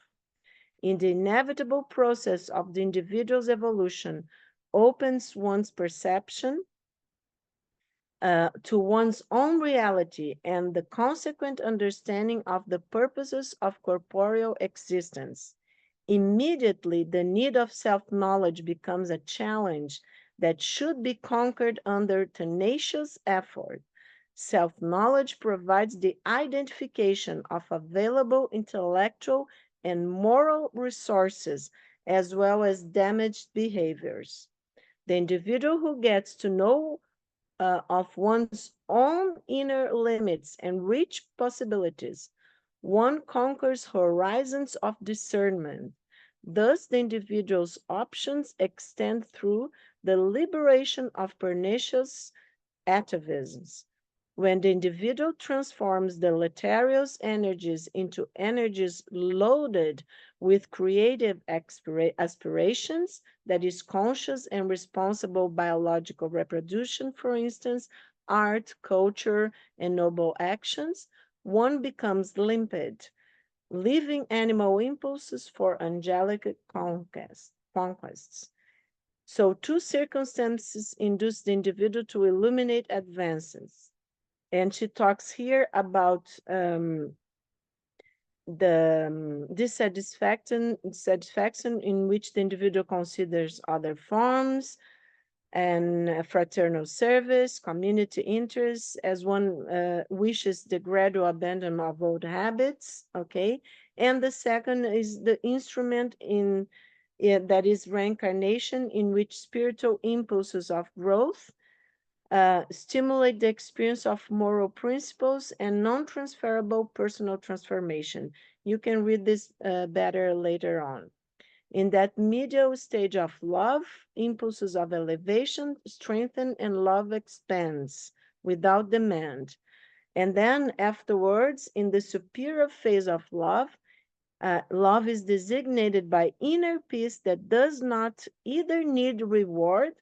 In the inevitable process of the individual's evolution, opens one's perception to one's own reality and the consequent understanding of the purposes of corporeal existence. Immediately, the need of self-knowledge becomes a challenge that should be conquered under tenacious effort. Self-knowledge provides the identification of available intellectual and moral resources as well as damaged behaviors. The individual who gets to know of one's own inner limits and rich possibilities, one conquers horizons of discernment. Thus, the individual's options extend through the liberation of pernicious atavisms. When the individual transforms deleterious energies into energies loaded with creative aspirations, that is, conscious and responsible biological reproduction, for instance, art, culture, and noble actions, one becomes limpid, leaving animal impulses for angelic conquests. So, two circumstances induce the individual to illuminate advances. And she talks here about the dissatisfaction in which the individual considers other forms and fraternal service, community interests, as one wishes the gradual abandonment of old habits, okay? And the second is the instrument in that is reincarnation, in which spiritual impulses of growth stimulate the experience of moral principles and non-transferable personal transformation. You can read this better later on. In that medial stage of love, impulses of elevation strengthen and love expands without demand. And then afterwards, in the superior phase of love, love is designated by inner peace that does not either need reward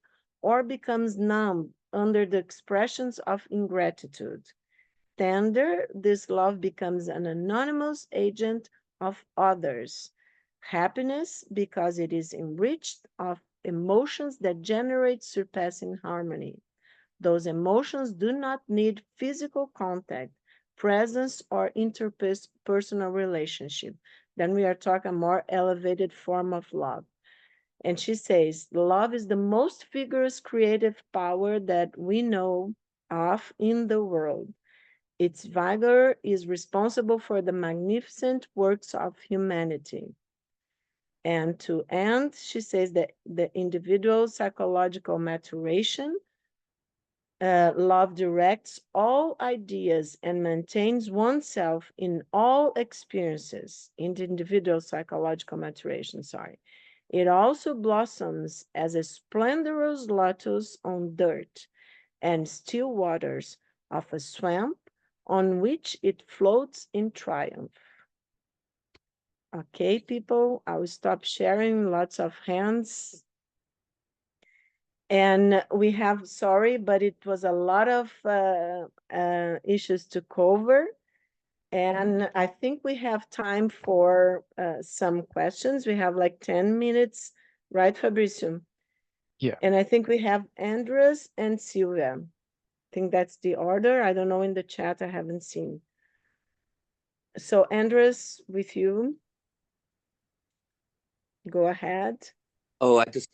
or becomes numb under the expressions of ingratitude. Tender, this love becomes an anonymous agent of others. Happiness because it is enriched of emotions that generate surpassing harmony. Those emotions do not need physical contact, presence, or interpersonal relationship. Then we are talking a more elevated form of love. And she says, love is the most vigorous creative power that we know of in the world. Its vigor is responsible for the magnificent works of humanity. And to end, she says that the individual psychological maturation, love directs all ideas and maintains oneself in all experiences, in the individual psychological maturation, sorry. It also blossoms as a splendorous lotus on dirt and still waters of a swamp on which it floats in triumph. Okay, people, I will stop sharing. Lots of hands. And we have, sorry, but it was a lot of issues to cover. And I think we have time for some questions. We have like 10 minutes, right, Fabricio? Yeah. And I think we have Andres and Silvia. I think that's the order. I don't know in the chat, I haven't seen. So Andres, with you, go ahead. Oh, I just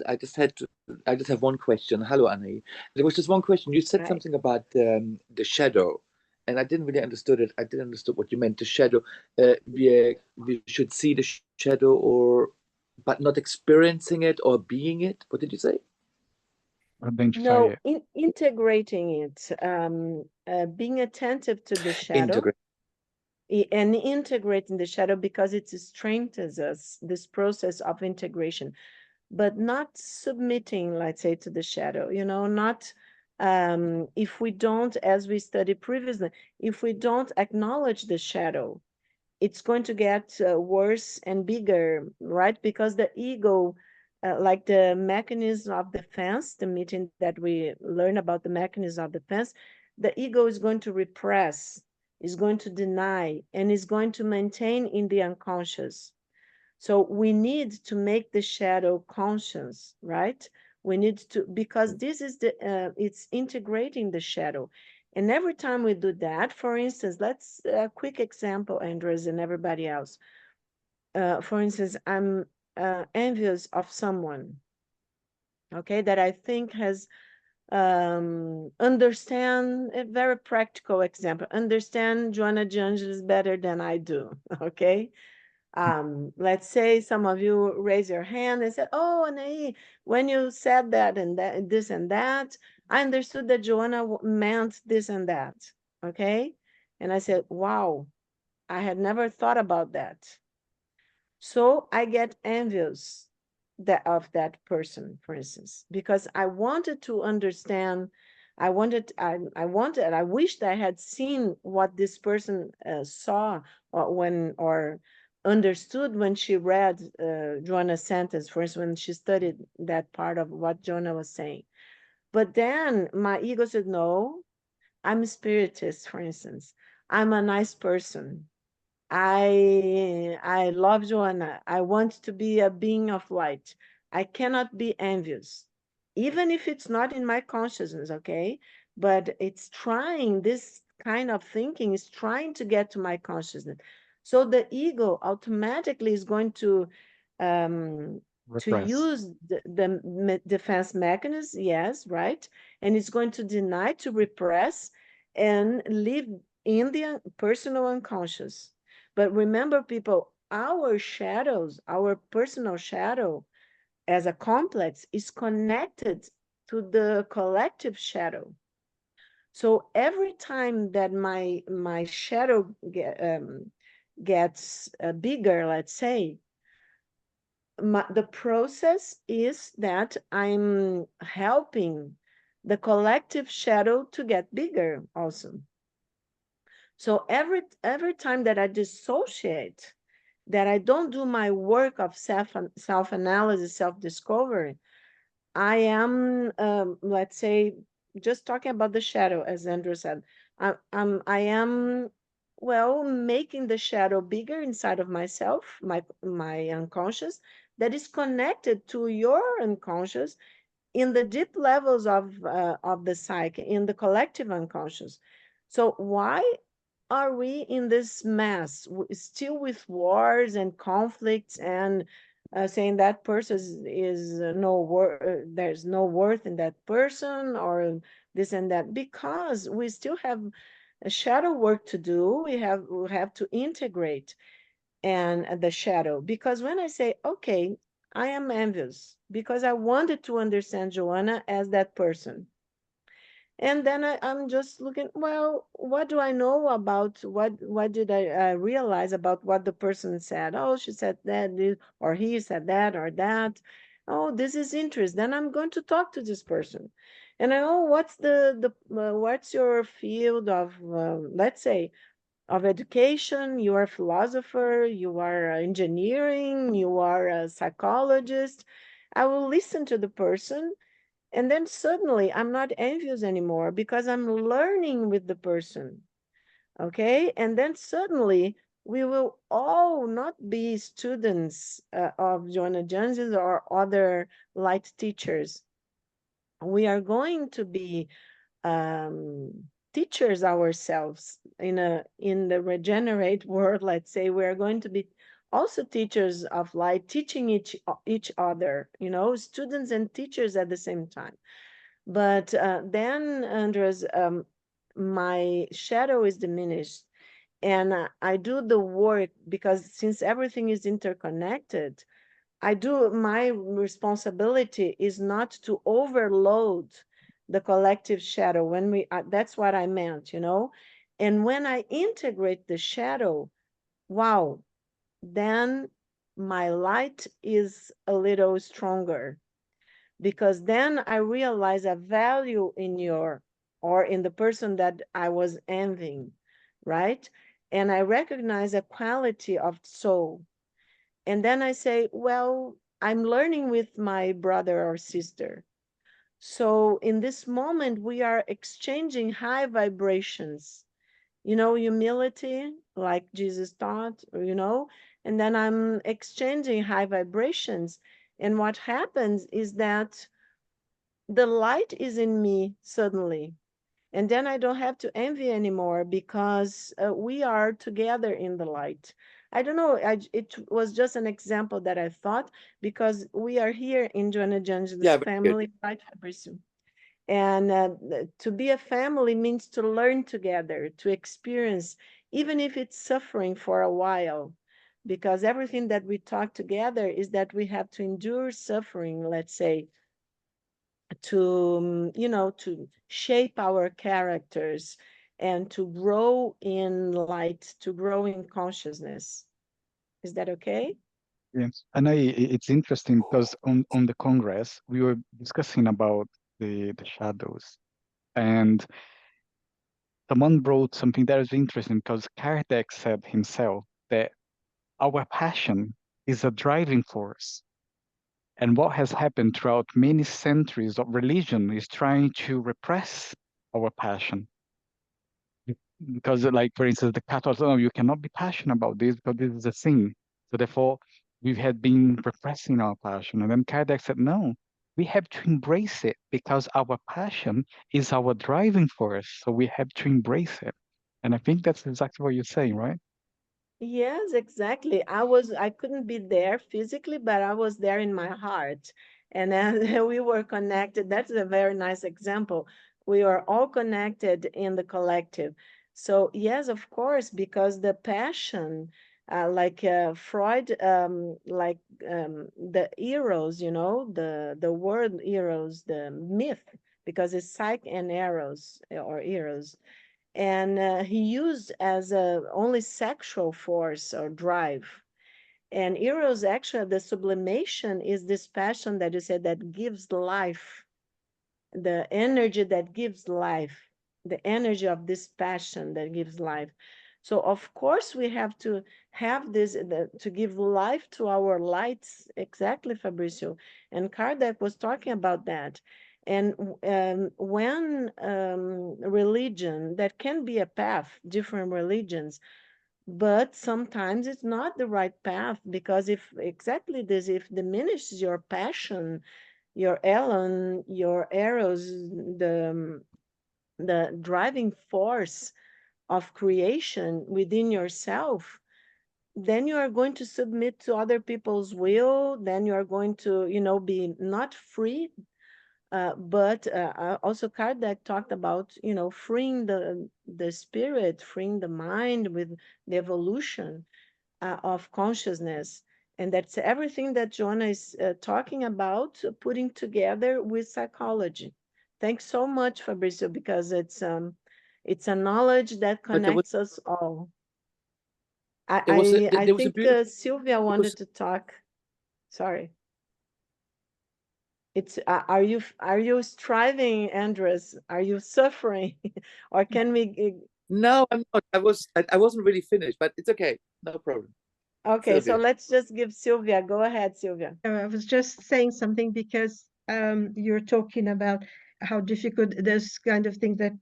have one question. Hello, Anahy. There was just one question. You said Hi. something about the shadow, and I didn't really understood it. I didn't understood what you meant. The shadow. We should see the shadow, or but not experiencing it or being it. What did you say? Identify No, it. integrating it, being attentive to the shadow, Integrate. and integrating the shadow because it strengthens us, this process of integration, but not submitting, let's say, to the shadow, not if we don't, as we studied previously, if we don't acknowledge the shadow, it's going to get worse and bigger, right? Because the ego, like the mechanism of defense, the meeting that we learn about the mechanism of defense, the ego is going to repress, is going to deny, and is going to maintain in the unconscious. So we need to make the shadow conscious, right? We need to, because this is it's integrating the shadow. And every time we do that, for instance, let's a quick example, Andres and everybody else. For instance, I'm envious of someone, okay, that I think has understand a very practical example, understand Joanna de Angelis better than I do, okay? Let's say some of you raise your hand and said, oh, Anahy, when you said that and that, this and that, I understood that Joanna meant this and that, okay? And I said, wow, I had never thought about that. So I get envious of that person, for instance, because I wanted to understand. I wished I had seen what this person saw or understood when she read Joanna's sentence, for instance, when she studied that part of what Jonah was saying. But then my ego said, no, I'm a spiritist, for instance. I'm a nice person. I love Joanna. I want to be a being of light. I cannot be envious, even if it's not in my consciousness, okay? But it's trying, this kind of thinking is trying to get to my consciousness. So the ego automatically is going um, to Repress. use the defense mechanism, yes, right? And it's going to deny, to repress, and live in the personal unconscious. But remember, people, our shadows, our personal shadow as a complex is connected to the collective shadow. So every time that my shadow gets bigger, let's say, the process is that I'm helping the collective shadow to get bigger also. So every time that I dissociate, that I don't do my work of self-analysis, self-discovery, I am, let's say, just talking about the shadow, as Andrew said, I am Well, making the shadow bigger inside of myself, my unconscious, that is connected to your unconscious in the deep levels of the psyche, in the collective unconscious. So why are we in this mess, still with wars and conflicts and saying that person is there's no worth in that person or this and that? Because we still have a shadow work to do. We have to integrate and the shadow. Because when I say, okay, I am envious because I wanted to understand Joanna as that person. And then I'm just looking, well, what do I know about what did I realize about what the person said? Oh, she said that, or he said that, or that. Oh, this is interest. Then I'm going to talk to this person. And I know what's your field of, let's say, of education. You are a philosopher, you are engineering, you are a psychologist. I will listen to the person, and then suddenly I'm not envious anymore because I'm learning with the person. Okay. And then suddenly we will all not be students of Joanna Joneses or other light teachers. We are going to be teachers ourselves in the regenerate world. Let's say we are going to be also teachers of light, teaching each other, students and teachers at the same time. But then, Andres, my shadow is diminished, and I do the work because since everything is interconnected, my responsibility is not to overload the collective shadow. That's what I meant. And when I integrate the shadow, wow, then my light is a little stronger because then I realize a value in or in the person that I was envying, right? And I recognize a quality of soul. And then I say, well, I'm learning with my brother or sister. So in this moment, we are exchanging high vibrations, humility, like Jesus taught. And then I'm exchanging high vibrations. And what happens is that the light is in me suddenly. And then I don't have to envy anymore because we are together in the light. I don't know. It was just an example that I thought because we are here in Joanna Jangel's Yeah, very good. family, right, Fabrizio? And to be a family means to learn together, to experience, even if it's suffering for a while. Because everything that we talk together is that we have to endure suffering, let's say, to shape our characters and to grow in light, to grow in consciousness. Is that okay? Yes. And it's interesting because on the Congress, we were discussing about the shadows. And someone brought something that is interesting because Kardec said himself that our passion is a driving force. And what has happened throughout many centuries of religion is trying to repress our passion. Because, like, for instance, the Catholics, oh, you cannot be passionate about this because this is a sin. So therefore, we had been repressing our passion. And then Kardec said, no, we have to embrace it because our passion is our driving force. So we have to embrace it. And I think that's exactly what you're saying, right? Yes, exactly. I couldn't be there physically, but I was there in my heart. And then we were connected. That's a very nice example. We are all connected in the collective. So, yes, of course, because the passion, like Freud, the eros, the word eros, the myth, because it's psych and eros or eros, and he used as a only sexual force or drive. And eros, actually, the sublimation is this passion that you said that gives life, the energy that gives life, the energy of this passion that gives life. So of course we have to have to give life to our lights. Exactly, Fabricio. And Kardec was talking about that. And when religion, that can be a path, different religions, but sometimes it's not the right path, because if exactly this, if diminishes your passion, your elan, your arrows, the driving force of creation within yourself, then you are going to submit to other people's will, then you are going to, be not free. But also Kardec talked about, freeing the spirit, freeing the mind with the evolution of consciousness. And that's everything that Joanna is talking about, putting together with psychology. Thanks so much, Fabrizio, because it's a knowledge that But connects us all. I there was a think beautiful Sylvia there was wanted to talk. Sorry. It's are you striving, Andres? Are you suffering, or can we? no, I'm not. I wasn't really finished, but it's okay. No problem. Okay, so Sylvia. let's just give Sylvia. Go ahead, Sylvia. I was just saying something because you're talking about how difficult this kind of thing that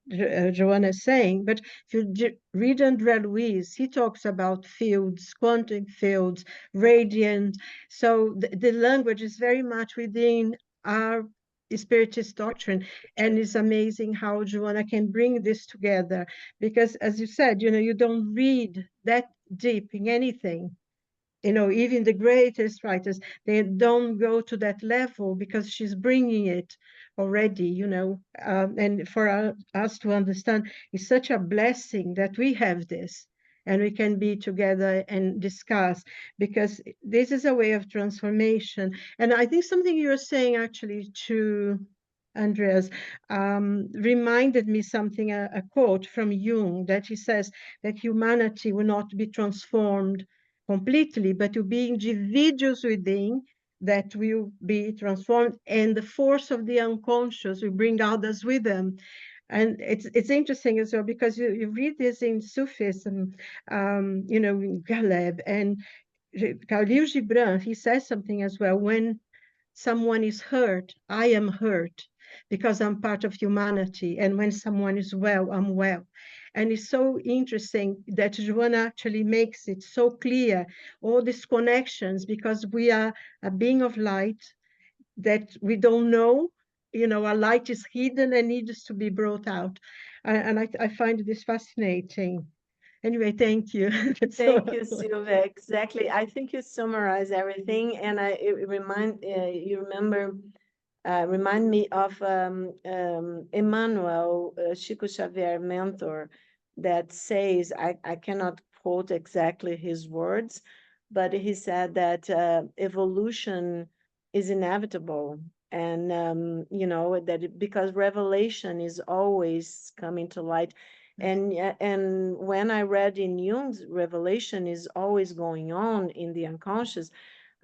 Joanna is saying. But if you read André Luiz, he talks about fields, quantum fields, radiant. So the language is very much within our spiritist doctrine. And it's amazing how Joanna can bring this together. Because as you said, you don't read that deep in anything. Even the greatest writers, they don't go to that level because she's bringing it already, and for us to understand, it's such a blessing that we have this and we can be together and discuss, because this is a way of transformation. And I think something you're saying actually to Andreas reminded me something, a quote from Jung, that he says that humanity will not be transformed completely, but to be individuals within that will be transformed, and the force of the unconscious will bring others with them. And it's interesting as well, because you read this in Sufism, in Galeb and Khalil Gibran. He says something as well: when someone is hurt, I am hurt because I'm part of humanity. And when someone is well, I'm well. And it's so interesting that Joanna actually makes it so clear, all these connections, because we are a being of light that we don't know. Our light is hidden and needs to be brought out. And I find this fascinating. Anyway, thank you. Thank you, Sylvia. Exactly. I think you summarize everything, and you remind me of Emmanuel, Chico Xavier mentor, that says, I cannot quote exactly his words, but he said that evolution is inevitable. And, because revelation is always coming to light. And when I read in Jung's, revelation is always going on in the unconscious.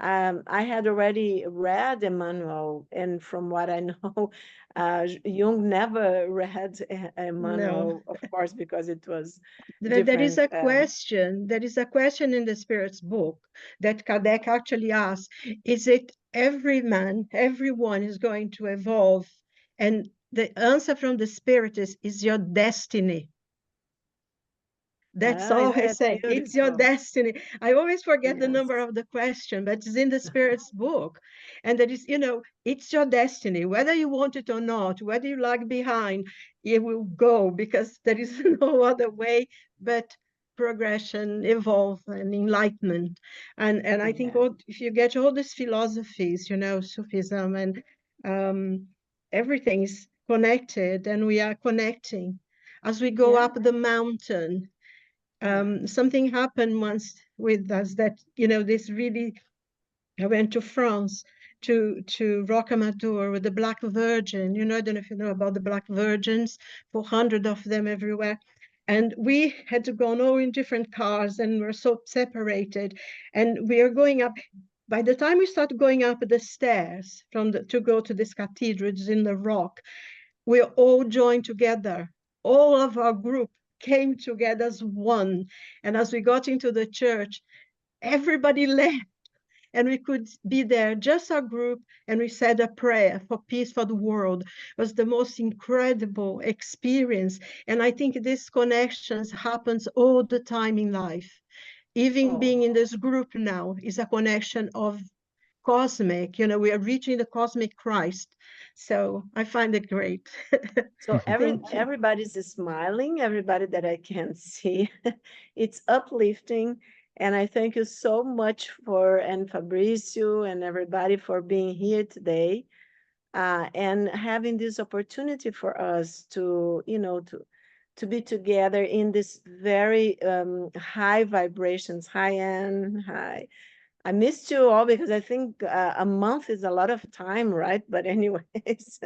I had already read Emmanuel, and from what I know, Jung never read No. Emmanuel, of course, because it was There is different. a question. There is a question in the Spirit's book that Kardec actually asks: is it every man, everyone is going to evolve? And the answer from the Spirit is your destiny. That's all Isn't I that say. It's your beautiful? destiny. I always forget the Yes. number of the question, but it's in the Spirit's book. And that is, it's your destiny. Whether you want it or not, whether you lag behind, it will go, because there is no other way but progression, evolve, and enlightenment. And I think Yeah. if you get all these philosophies, Sufism and everything is connected, and we are connecting. As we go Yeah. up the mountain, Yeah. something happened once with us that, this really, I went to France to Rocamadour with the Black Virgin. I don't know if you know about the Black Virgins, 400 of them everywhere. And we had to go all in different cars, and we're so separated. And we are going up. By the time we start going up the stairs to go to this cathedral, it's in the rock, we all joined together. All of our group came together as one. And as we got into the church, everybody left. and we could be there, just a group, and we said a prayer for peace for the world. It was the most incredible experience. And I think these connections happens all the time in life. Even Oh. being in this group now is a connection of cosmic, we are reaching the cosmic Christ. So I find it great. So Thank you. everybody's smiling, everybody that I can see. It's uplifting. And I thank you so much and Fabricio and everybody for being here today, and having this opportunity for us to, to be together in this very high vibrations, high end, high. I missed you all because I think a month is a lot of time, right? But anyways,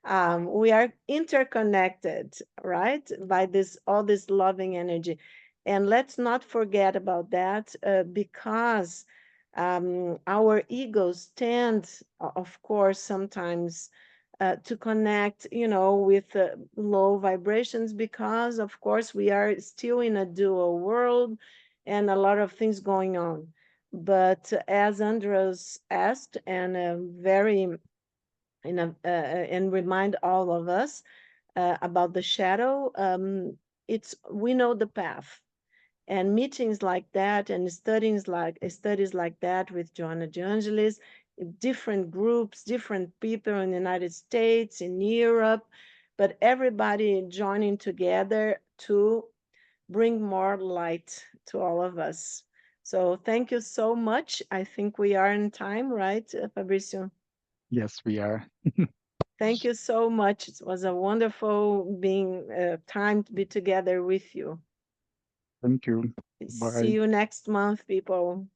we are interconnected, right, by this all this loving energy. And let's not forget about that, because our egos tend, of course, sometimes to connect, with low vibrations, because of course we are still in a dual world and a lot of things going on. But as Andros asked, and very and remind all of us about the shadow. We know the path, and meetings like that and studies like that with Joanna De Angelis, different groups, different people in the United States, in Europe, but everybody joining together to bring more light to all of us. So thank you so much. I think we are in time, right, Fabricio? Yes, we are. Thank you so much. It was a wonderful time to be together with you. Thank you. See Bye. you next month, people.